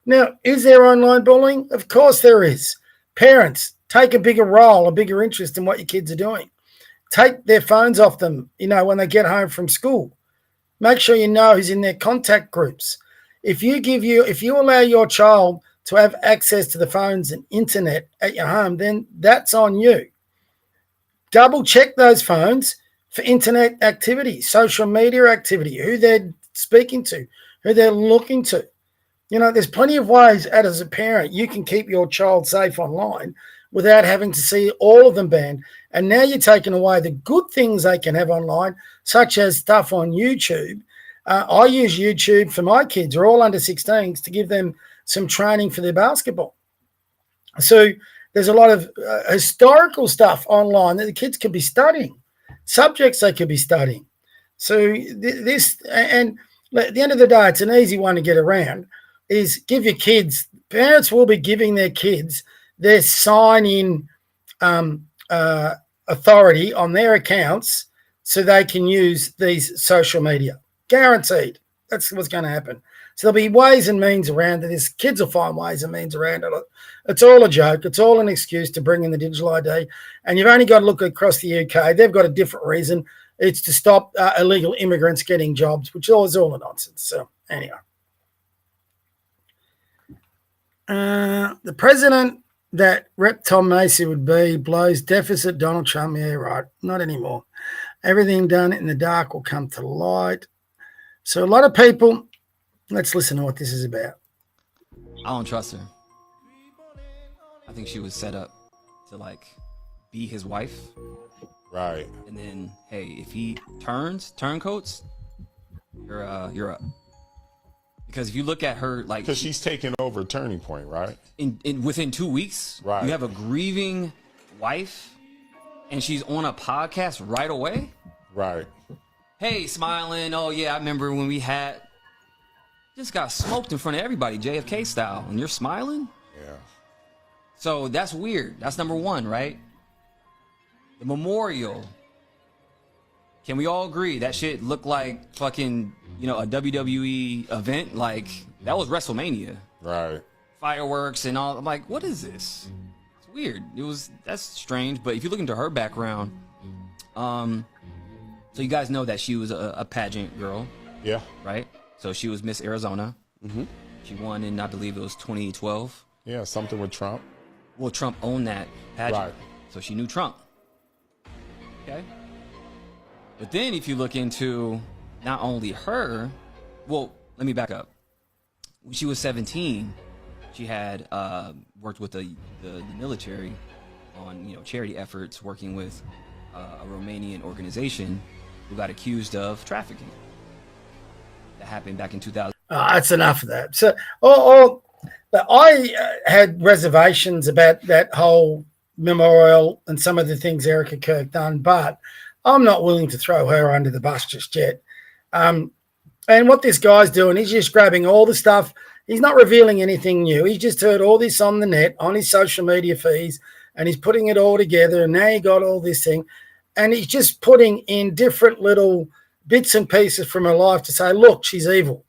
Now, is there online bullying? Of course there is. Parents, take a bigger role, a bigger interest in what your kids are doing. Take their phones off them, when they get home from school. Make sure you know who's in their contact groups. If you allow your child to have access to the phones and internet at your home, then that's on you. Double check those phones for internet activity, social media activity, who they're speaking to, who they're looking to. There's plenty of ways as a parent you can keep your child safe online without having to see all of them banned. And now you're taking away the good things they can have online, such as stuff on YouTube. I use YouTube for my kids, who are all under 16s, to give them some training for their basketball. So there's a lot of historical stuff online that the kids could be studying, subjects they could be studying. So this, and at the end of the day, it's an easy one to get around, is give your kids, parents will be giving their kids their sign-in authority on their accounts so they can use these social media. Guaranteed. That's what's going to happen. So there'll be ways and means around it. Kids will find ways and means around it. It's all a joke. It's all an excuse to bring in the digital ID. And you've only got to look across the UK. They've got a different reason. It's to stop illegal immigrants getting jobs, which is all a nonsense. So anyway. The president that Rep Tom Macy would be blows deficit Donald Trump. Yeah, right. Not anymore. Everything done in the dark will come to light. So a lot of people, let's listen to what this is about. I don't trust her. I think she was set up to be his wife. Right. And then, hey, if he turncoats, you're up. Because if you look at her, because she's taking over Turning Point, right? In within 2 weeks, right? You have a grieving wife, and she's on a podcast right away. Right. Hey, smiling. Oh yeah, I remember when we just got smoked in front of everybody, JFK style, and you're smiling. Yeah. So that's weird. That's number one, right? The memorial. Can we all agree that shit looked like fucking, a WWE event? Like, that was WrestleMania. Right. Fireworks and all. I'm like, what is this? It's weird. That's strange. But if you look into her background, so you guys know that she was a pageant girl. Yeah. Right? So she was Miss Arizona. Mm-hmm. She won in, I believe it was 2012. Yeah, something with Trump. Well, Trump owned that pageant, Right. so she knew Trump. Okay. But then if you look into not only her, well, let me back up. When she was 17, she had worked with the military on charity efforts, working with a Romanian organization who got accused of trafficking. That happened back in 2000. That's enough of that. So, but I had reservations about that whole memorial and some of the things Eureka Kirk done, but I'm not willing to throw her under the bus just yet. And what this guy's doing, he's just grabbing all the stuff. He's not revealing anything new. He's just heard all this on the net, on his social media feeds, and he's putting it all together. And now you got all this thing. And he's just putting in different little bits and pieces from her life to say, look, she's evil.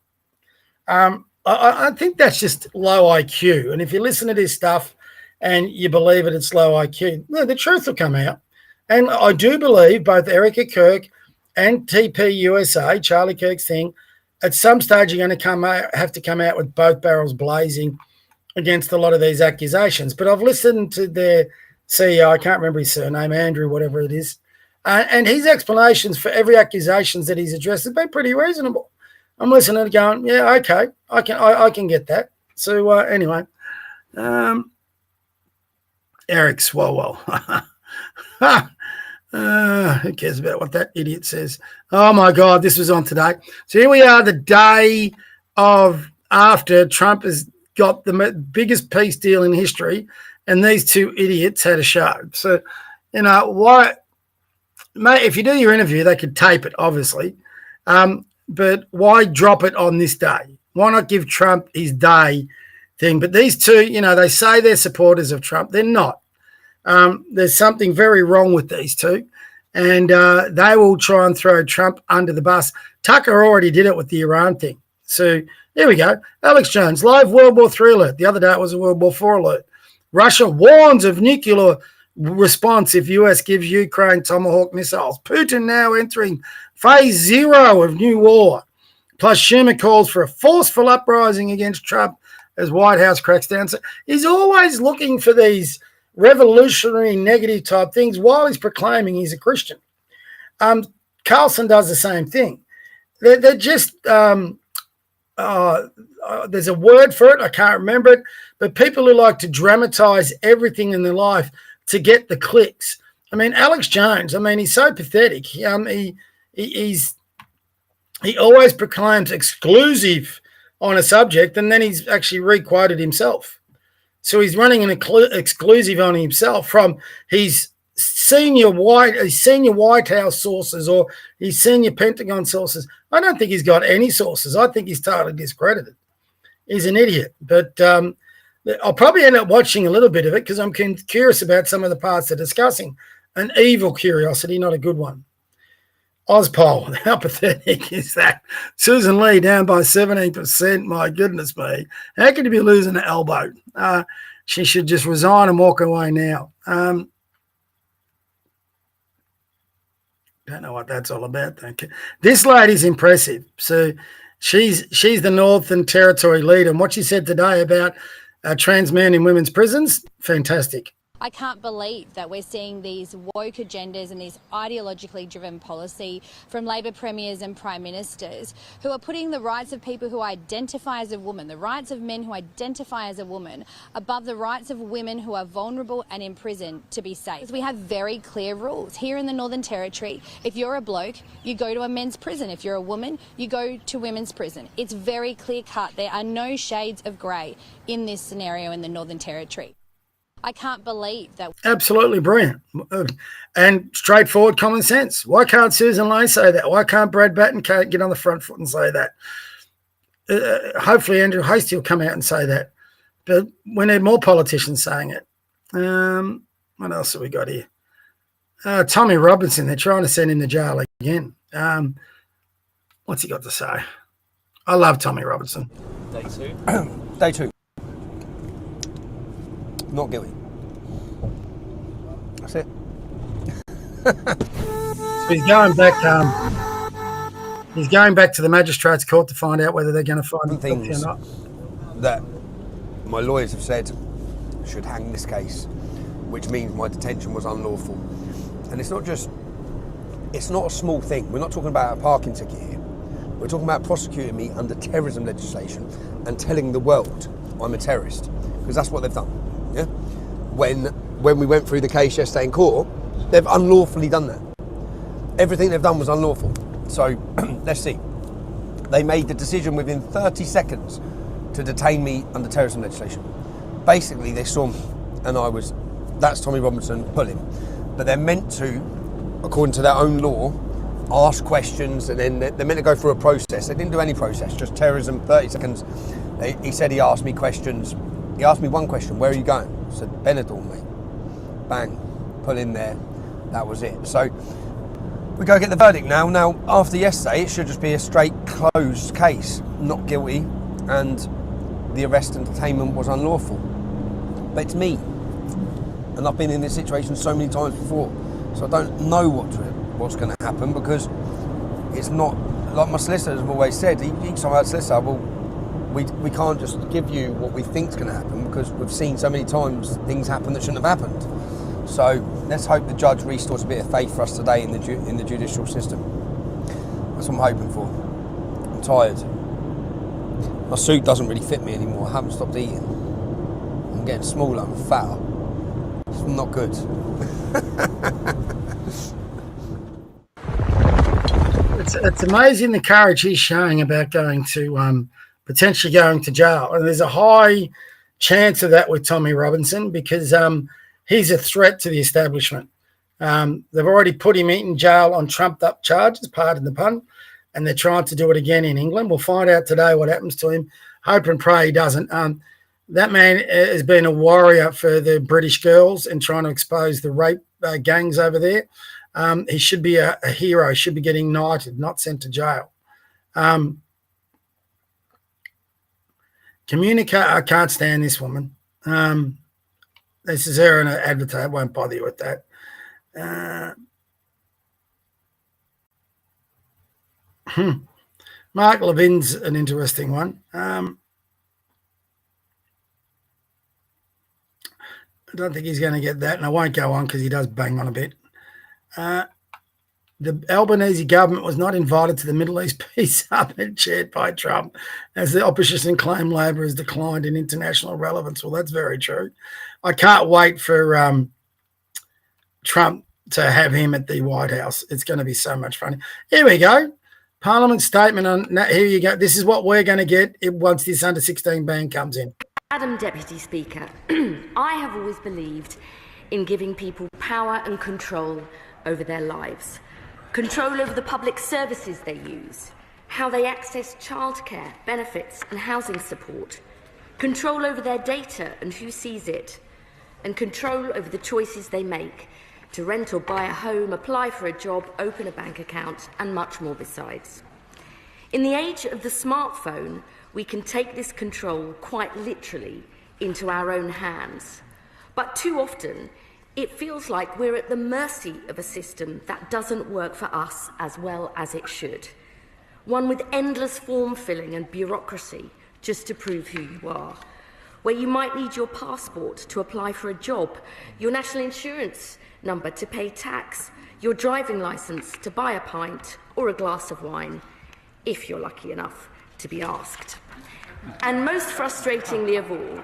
I think that's just low IQ. And if you listen to this stuff and you believe it, it's low IQ, the truth will come out. And I do believe both Eureka Kirk and TP USA, Charlie Kirk's thing, at some stage you're going to have to come out with both barrels blazing against a lot of these accusations. But I've listened to their CEO, I can't remember his surname, Andrew, whatever it is, and his explanations for every accusations that he's addressed have been pretty reasonable. I'm listening and going, yeah, okay, I can get that. So anyway, Eric Swalwell. Who cares about what that idiot says? Oh my God, this was on today. So here we are, the day of after Trump has got the biggest peace deal in history, and these two idiots had a show. So, why, mate, if you do your interview, they could tape it, obviously. But why drop it on this day? Why not give Trump his day thing? But these two, they say they're supporters of Trump. They're not. There's something very wrong with these two, and they will try and throw Trump under the bus. Tucker already did it with the Iran thing. So there we go. Alex Jones, live World War III alert. The other day it was a World War IV alert. Russia warns of nuclear response if US gives Ukraine Tomahawk missiles. Putin now entering phase 0 of new war. Plus Schumer calls for a forceful uprising against Trump as White House cracks down. So he's always looking for these revolutionary negative type things while he's proclaiming he's a Christian. Carlson does the same thing. They're just there's a word for it, I can't remember it, but people who like to dramatize everything in their life to get the clicks. I mean, Alex Jones, he's so pathetic. He always proclaims exclusive on a subject, and then he's actually re-quoted himself. So he's running an exclusive on himself from his senior White House sources or his senior Pentagon sources. I don't think he's got any sources. I think he's totally discredited. He's an idiot. But I'll probably end up watching a little bit of it because I'm curious about some of the parts they're discussing. An evil curiosity, not a good one. Ozpol, how pathetic is that? Susan Lee down by 17%. My goodness me. How could you be losing an elbow? She should just resign and walk away now. Don't know what that's all about. Thank you. This lady's impressive. So she's the Northern Territory leader. And what she said today about trans men in women's prisons, fantastic. I can't believe that we're seeing these woke agendas and these ideologically driven policy from Labor premiers and prime ministers who are putting the rights of people who identify as a woman, the rights of men who identify as a woman, above the rights of women who are vulnerable and in prison to be safe. We have very clear rules. Here in the Northern Territory, if you're a bloke, you go to a men's prison. If you're a woman, you go to women's prison. It's very clear cut. There are no shades of grey in this scenario in the Northern Territory. I can't believe that. Absolutely brilliant and straightforward common sense. Why can't Susan Lee say that? Why can't Brad Batten get on the front foot and say that? Hopefully Andrew Hastie will come out and say that. But we need more politicians saying it. What else have we got here? Tommy Robinson, they're trying to send him to jail again. What's he got to say? I love Tommy Robinson. Day 2. Day 2. Not guilty. That's it. So he's going back. He's going back to the magistrate's court to find out whether they're going to find him guilty or things not. that my lawyers have said should hang this case, which means my detention was unlawful. And it's not a small thing. We're not talking about a parking ticket here. We're talking about prosecuting me under terrorism legislation and telling the world I'm a terrorist, because that's what they've done. Yeah. When we went through the case yesterday in court, they've unlawfully done that. Everything they've done was unlawful. So let's see. They made the decision within 30 seconds to detain me under terrorism legislation. Basically, they saw me and that's Tommy Robinson, pull him. But they're meant to, according to their own law, ask questions, and then they're meant to go through a process. They didn't do any process, just terrorism, 30 seconds. He said he asked me questions. He asked me one question, where are you going? I said, Benidorm, mate. Bang, pull in there. That was it. So we go get the verdict now. Now, after yesterday, it should just be a straight closed case, not guilty, and the arrest and detainment was unlawful. But it's me. And I've been in this situation so many times before. So I don't know what's going to happen, because it's not, like my solicitors have always said, each time I had a solicitor, well, we can't just give you what we think is going to happen, because we've seen so many times things happen that shouldn't have happened. So let's hope the judge restores a bit of faith for us today in the judicial system. That's what I'm hoping for. I'm tired. My suit doesn't really fit me anymore. I haven't stopped eating. I'm getting smaller, I'm fatter. It's not good. It's amazing the courage he's showing about going to potentially going to jail, and there's a high chance of that with Tommy Robinson, because he's a threat to the establishment. They've already put him in jail on trumped up charges, pardon the pun, and they're trying to do it again in England. We'll find out today what happens to him. Hope and pray he doesn't. That man has been a warrior for the British girls and trying to expose the rape gangs over there. He should be a hero. He should be getting knighted, not sent to jail. Communicate. I can't stand this woman. This is her in an advertise. I won't bother you with that. Mark Levin's an interesting one. I don't think he's going to get that, and I won't go on because he does bang on a bit. The Albanese government was not invited to the Middle East Peace Summit chaired by Trump, as the opposition claim Labor has declined in international relevance. Well, that's very true. I can't wait for Trump to have him at the White House. It's going to be so much fun. Here we go. Parliament statement on. Here you go. This is what we're going to get once this under 16 ban comes in. Madam Deputy Speaker, I have always believed in giving people power and control over their lives. Control over the public services they use, how they access childcare, benefits and housing support. Control over their data and who sees it. And control over the choices they make to rent or buy a home, apply for a job, open a bank account, and much more besides. In the age of the smartphone, we can take this control quite literally into our own hands. But too often, it feels like we're at the mercy of a system that doesn't work for us as well as it should. One with endless form filling and bureaucracy just to prove who you are. Where you might need your passport to apply for a job, your national insurance number to pay tax, your driving licence to buy a pint or a glass of wine, if you're lucky enough to be asked. And most frustratingly of all,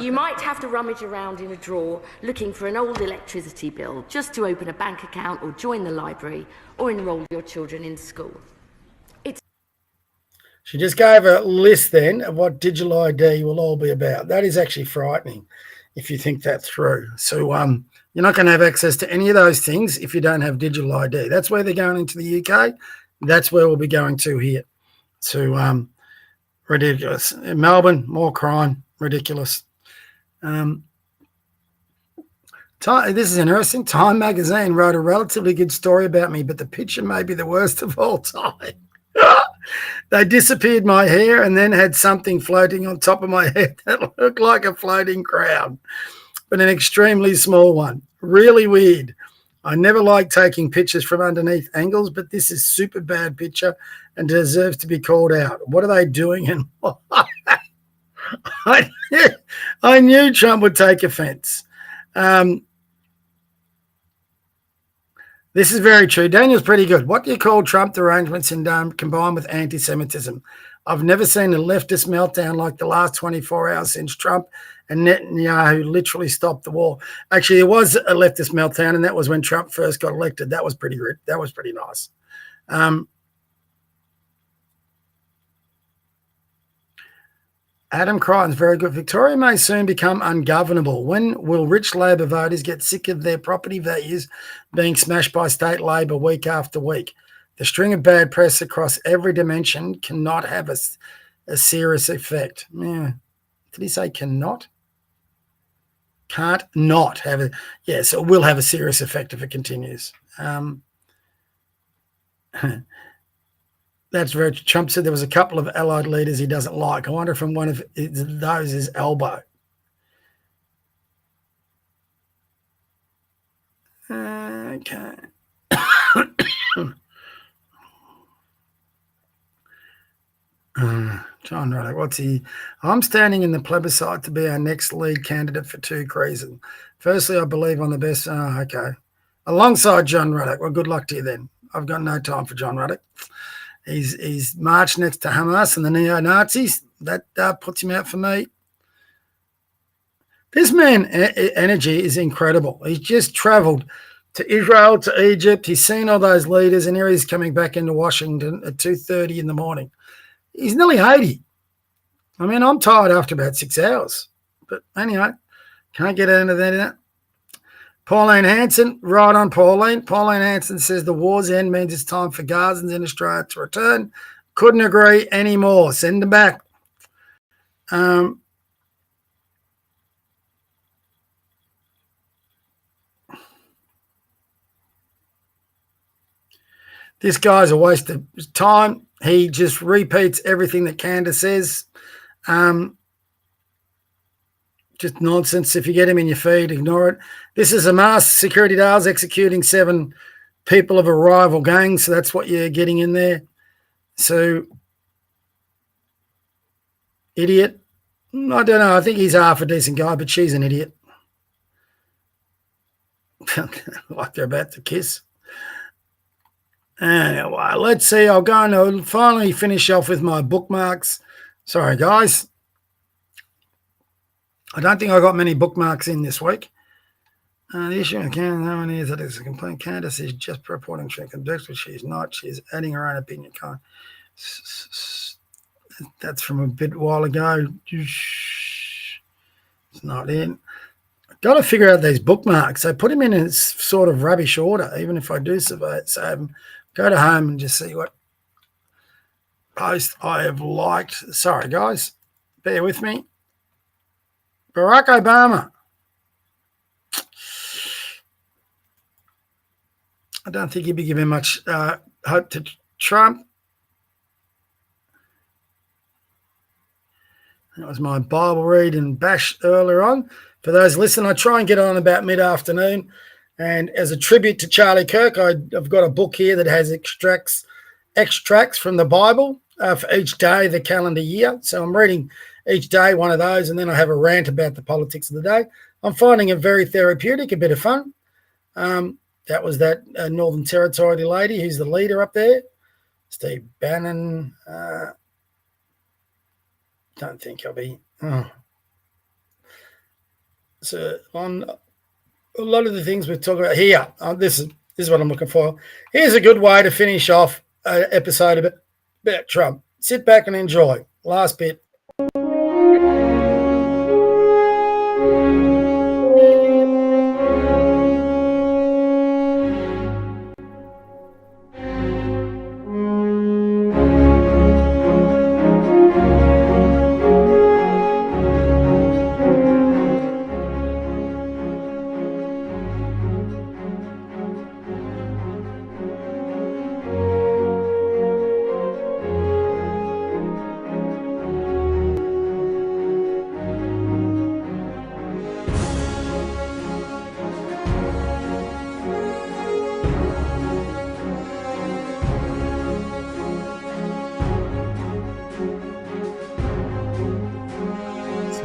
you might have to rummage around in a drawer looking for an old electricity bill just to open a bank account or join the library or enrol your children in school. She just gave a list then of what digital ID will all be about. That is actually frightening if you think that through. So you're not going to have access to any of those things if you don't have digital ID. That's where they're going into the UK. That's where we'll be going to here. So ridiculous. In Melbourne, more crime. Ridiculous. This is interesting. Time magazine wrote a relatively good story about me, but the picture may be the worst of all time. They disappeared my hair and then had something floating on top of my head that looked like a floating crown, but an extremely small one. Really weird. I never like taking pictures from underneath angles, but this is super bad picture and deserves to be called out. What are they doing? And I knew Trump would take offense. This is very true. Daniel's pretty good. What do you call Trump derangement syndrome combined with anti-Semitism? I've never seen a leftist meltdown like the last 24 hours since Trump and Netanyahu literally stopped the war. Actually, it was a leftist meltdown, and that was when Trump first got elected. That was pretty good. That was pretty nice. Adam Crichton's very good. Victoria may soon become ungovernable. When will rich Labor voters get sick of their property values being smashed by state Labor week after week? The string of bad press across every dimension cannot have a serious effect. Yeah. Did he say cannot? Can't not have it. Yes, it will have a serious effect if it continues. That's very true. Trump said there was a couple of allied leaders he doesn't like. I wonder if one of those is Elbow. Okay. John Ruddock, what's he? I'm standing in the plebiscite to be our next lead candidate for two reasons. Firstly, I believe on the best. Okay. Alongside John Ruddock. Well, good luck to you then. I've got no time for John Ruddock. He's marched next to Hamas and the neo-Nazis. That puts him out for me. This man energy is incredible. He's just travelled to Israel, to Egypt. He's seen all those leaders, and here he's coming back into Washington at 2:30 in the morning. He's nearly 80. I mean, I'm tired after about 6 hours. But anyway, can't get into that. Pauline Hanson, right on Pauline. Pauline Hanson says the war's end means it's time for Gazans in Australia to return. Couldn't agree anymore. Send them back. This guy's a waste of time. He just repeats everything that Candace says. Just nonsense. If you get him in your feed, ignore it. This is a mass security details executing 7 people of a rival gang, so that's what you're getting in there. So, idiot. I don't know. I think he's half a decent guy, but she's an idiot. Like they're about to kiss. Anyway, let's see. I'll go and finally finish off with my bookmarks. Sorry, guys. I don't think I got many bookmarks in this week. The issue with Candace, no one is that it's a complaint. Candace is just reporting she convicts, but she's not. She's adding her own opinion. That's from a bit while ago. It's not in. Got to figure out these bookmarks. So put them in a sort of rubbish order, even if I do survive. So go to home and just see what post I have liked. Sorry, guys. Bear with me. Barack Obama. I don't think he'd be giving much hope to Trump. That was my Bible read and bash earlier on. For those listening, I try and get on about mid-afternoon. And as a tribute to Charlie Kirk, I've got a book here that has extracts from the Bible for each day of the calendar year. So I'm reading each day one of those, and then I have a rant about the politics of the day. I'm finding it very therapeutic, a bit of fun. That was that Northern Territory lady who's the leader up there, Steve Bannon. Don't think I'll be. So on a lot of the things we're talking about here, this is what I'm looking for. Here's a good way to finish off an episode about Trump. Sit back and enjoy. Last bit.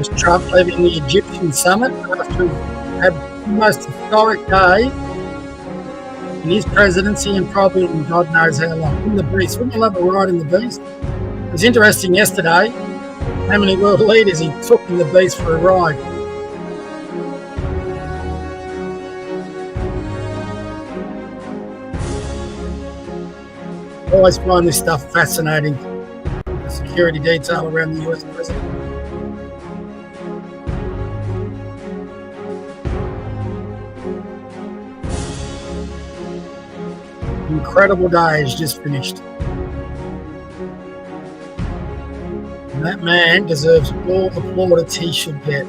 was Trump leaving the Egyptian summit after he had the most historic day in his presidency and probably in God knows how long. In the Beast. Wouldn't you love a ride in the Beast? It was interesting yesterday how many world leaders he took in the Beast for a ride. I always find this stuff fascinating. The security detail around the US president. Incredible day has just finished. And that man deserves all the plaudits he should get.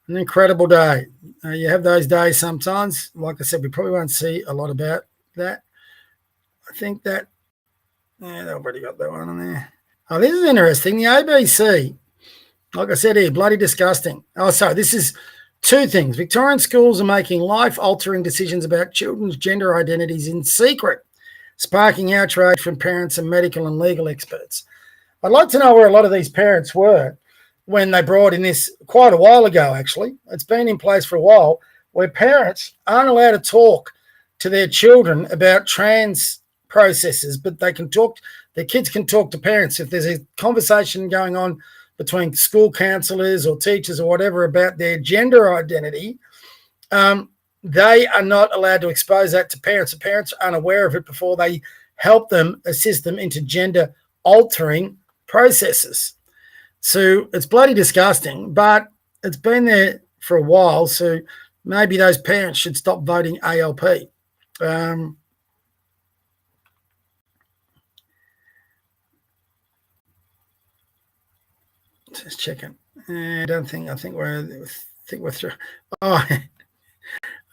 An incredible day. You have those days sometimes. Like I said, we probably won't see a lot about that. I think that, they've already got that one on there. Oh, this is interesting. The ABC, like I said here, bloody disgusting. Oh, sorry, this is two things. Victorian schools are making life-altering decisions about children's gender identities in secret, sparking outrage from parents and medical and legal experts. I'd like to know where a lot of these parents were when they brought in this quite a while ago, actually. It's been in place for a while, where parents aren't allowed to talk to their children about trans processes, but they can talk, their kids can talk to parents. If there's a conversation going on between school counsellors or teachers or whatever about their gender identity, they are not allowed to expose that to parents. The parents are unaware of it before they help them, assist them into gender altering processes. So it's bloody disgusting, but it's been there for a while. So maybe those parents should stop voting ALP. Just checking. I think we're through. Oh,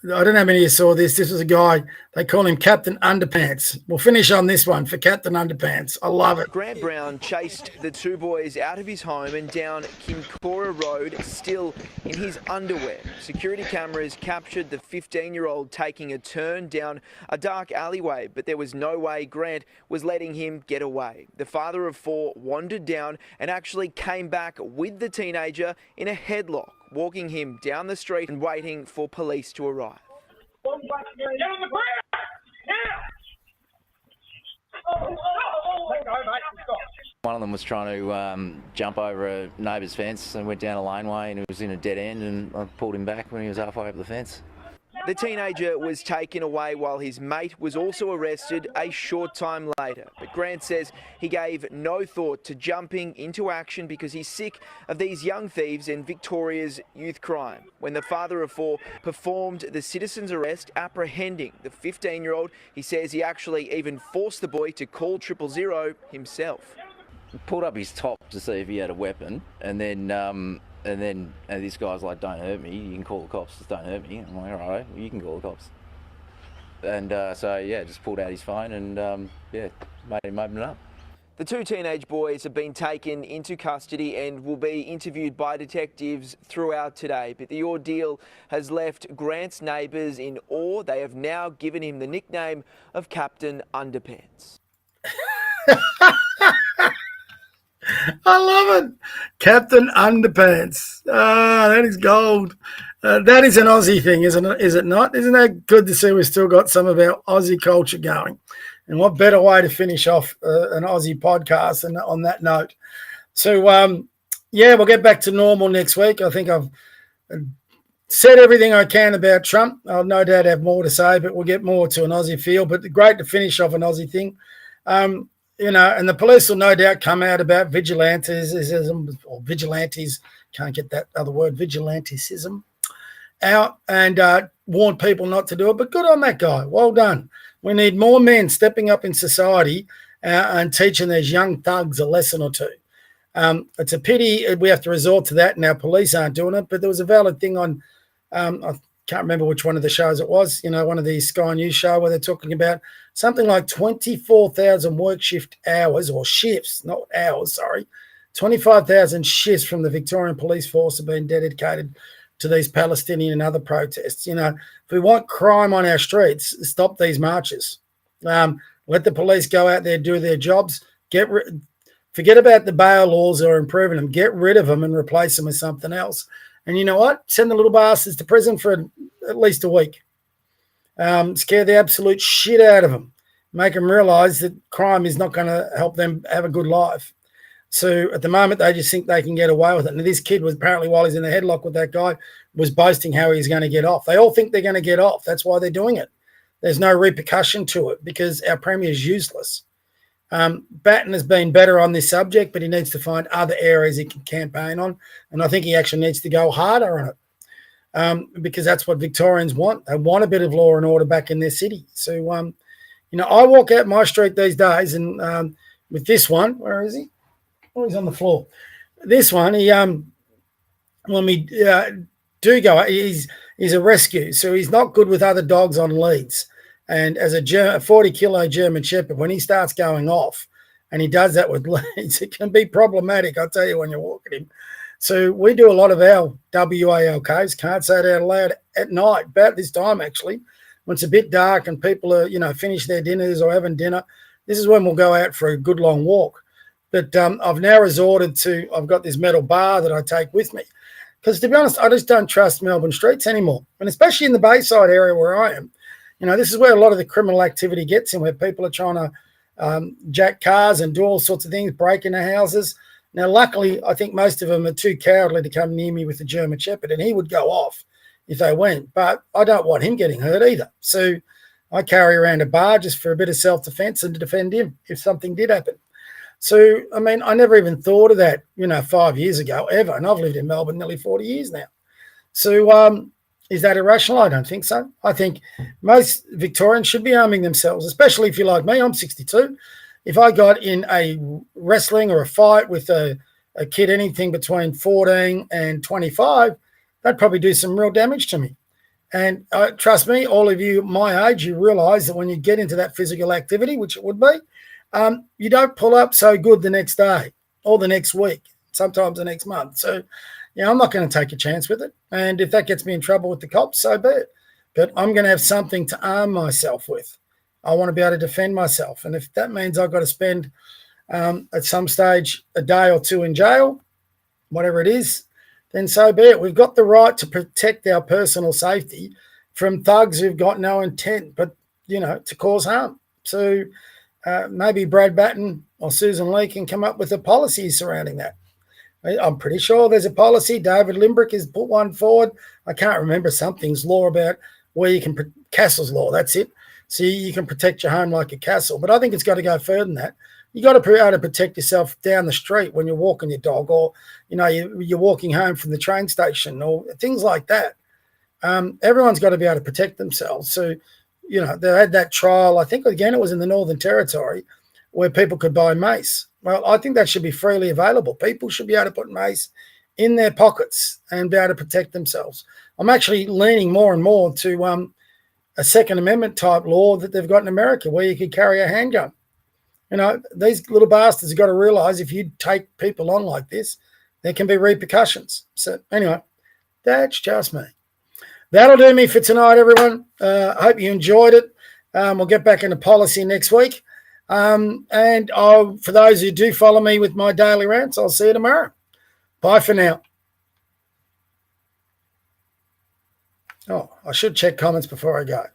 I don't know how many of you saw this. This was a guy, they call him Captain Underpants. We'll finish on this one for Captain Underpants. I love it. Grant Brown chased the two boys out of his home and down Kincora Road, still in his underwear. Security cameras captured the 15-year-old taking a turn down a dark alleyway, but there was no way Grant was letting him get away. The father of four wandered down and actually came back with the teenager in a headlock, walking him down the street and waiting for police to arrive. One of them was trying to jump over a neighbour's fence and went down a laneway, and he was in a dead end, and I pulled him back when he was halfway up the fence. The teenager was taken away while his mate was also arrested a short time later. But Grant says he gave no thought to jumping into action because he's sick of these young thieves and Victoria's youth crime. When the father of four performed the citizen's arrest, apprehending the 15-year-old, he says he actually even forced the boy to call 000 himself. He pulled up his top to see if he had a weapon, and then this guy's like, "Don't hurt me, you can call the cops, just don't hurt me." I'm like, "All right, you can call the cops." And just pulled out his phone and made him open it up. The two teenage boys have been taken into custody and will be interviewed by detectives throughout today. But the ordeal has left Grant's neighbours in awe. They have now given him the nickname of Captain Underpants. I love it. Captain Underpants. That is gold. That is an Aussie thing, isn't it? Is it not? Isn't that good to see we've still got some of our Aussie culture going? And what better way to finish off an Aussie podcast than on that note? So, we'll get back to normal next week. I think I've said everything I can about Trump. I'll no doubt have more to say, but we'll get more to an Aussie feel. But great to finish off an Aussie thing. And the police will no doubt come out about vigilantism, or vigilantes, can't get that other word, vigilantism, out and warn people not to do it. But good on that guy. Well done. We need more men stepping up in society and teaching these young thugs a lesson or two. It's a pity we have to resort to that and our police aren't doing it. But there was a valid thing on, I can't remember which one of the shows it was, one of the Sky News show where they're talking about something like 24,000 work shift hours or shifts, not hours, sorry. 25,000 shifts from the Victorian Police Force have been dedicated to these Palestinian and other protests. If we want crime on our streets, stop these marches. Let the police go out there, do their jobs. Forget about the bail laws or improving them. Get rid of them and replace them with something else. And you know what? Send the little bastards to prison for at least a week. Scare the absolute shit out of them. Make them realise that crime is not going to help them have a good life. So at the moment, they just think they can get away with it. And this kid was apparently, while he's in the headlock with that guy, was boasting how he's going to get off. They all think they're going to get off. That's why they're doing it. There's no repercussion to it because our Premier is useless. Batten has been better on this subject, but he needs to find other areas he can campaign on. And I think he actually needs to go harder on it because that's what Victorians want. They want a bit of law and order back in their city. So, I walk out my street these days and with this one, where is he? Oh, he's on the floor. This one, when we do go, he's a rescue, so he's not good with other dogs on leads. And as a 40-kilo German Shepherd, when he starts going off, and he does that with leads, it can be problematic, I'll tell you, when you're walking him. So we do a lot of our WALKs, can't say it out loud, at night, about this time actually, when it's a bit dark and people are, finished their dinners or having dinner. This is when we'll go out for a good long walk. But I've now resorted to, I've got this metal bar that I take with me. Because to be honest, I just don't trust Melbourne streets anymore. And especially in the Bayside area where I am. This is where a lot of the criminal activity gets in, where people are trying to jack cars and do all sorts of things, break into houses. Now, luckily, I think most of them are too cowardly to come near me with a German Shepherd, and he would go off if they went. But I don't want him getting hurt either. So I carry around a bar just for a bit of self-defense and to defend him if something did happen. So, I never even thought of that, 5 years ago, ever. And I've lived in Melbourne nearly 40 years now. So is that irrational? I don't think so. I think most Victorians should be arming themselves, especially if you're like me. I'm 62. If I got in a wrestling or a fight with a kid anything between 14 and 25, that'd probably do some real damage to me. And trust me, all of you my age, you realise that when you get into that physical activity, which it would be, you don't pull up so good the next day or the next week, sometimes the next month. So, I'm not going to take a chance with it. And if that gets me in trouble with the cops, so be it. But I'm going to have something to arm myself with. I want to be able to defend myself. And if that means I've got to spend at some stage a day or two in jail, whatever it is, then so be it. We've got the right to protect our personal safety from thugs who've got no intent but, to cause harm. So maybe Brad Batten or Susan Lee can come up with a policy surrounding that. I'm pretty sure there's a policy. David Limbrick has put one forward. I can't remember something's law about where you can, castle's law, that's it. So you can protect your home like a castle. But I think it's got to go further than that. You got to be able to protect yourself down the street when you're walking your dog, or, you're walking home from the train station or things like that. Everyone's got to be able to protect themselves. So, they had that trial, I think, again, it was in the Northern Territory, where people could buy mace. Well, I think that should be freely available. People should be able to put mace in their pockets and be able to protect themselves. I'm actually leaning more and more to a Second Amendment type law that they've got in America, where you could carry a handgun. These little bastards have got to realise if you take people on like this, there can be repercussions. So anyway, that's just me. That'll do me for tonight, everyone. I hope you enjoyed it. We'll get back into policy next week. And for those who do follow me with my daily rants, I'll see you tomorrow. Bye for now. Oh, I should check comments before I go.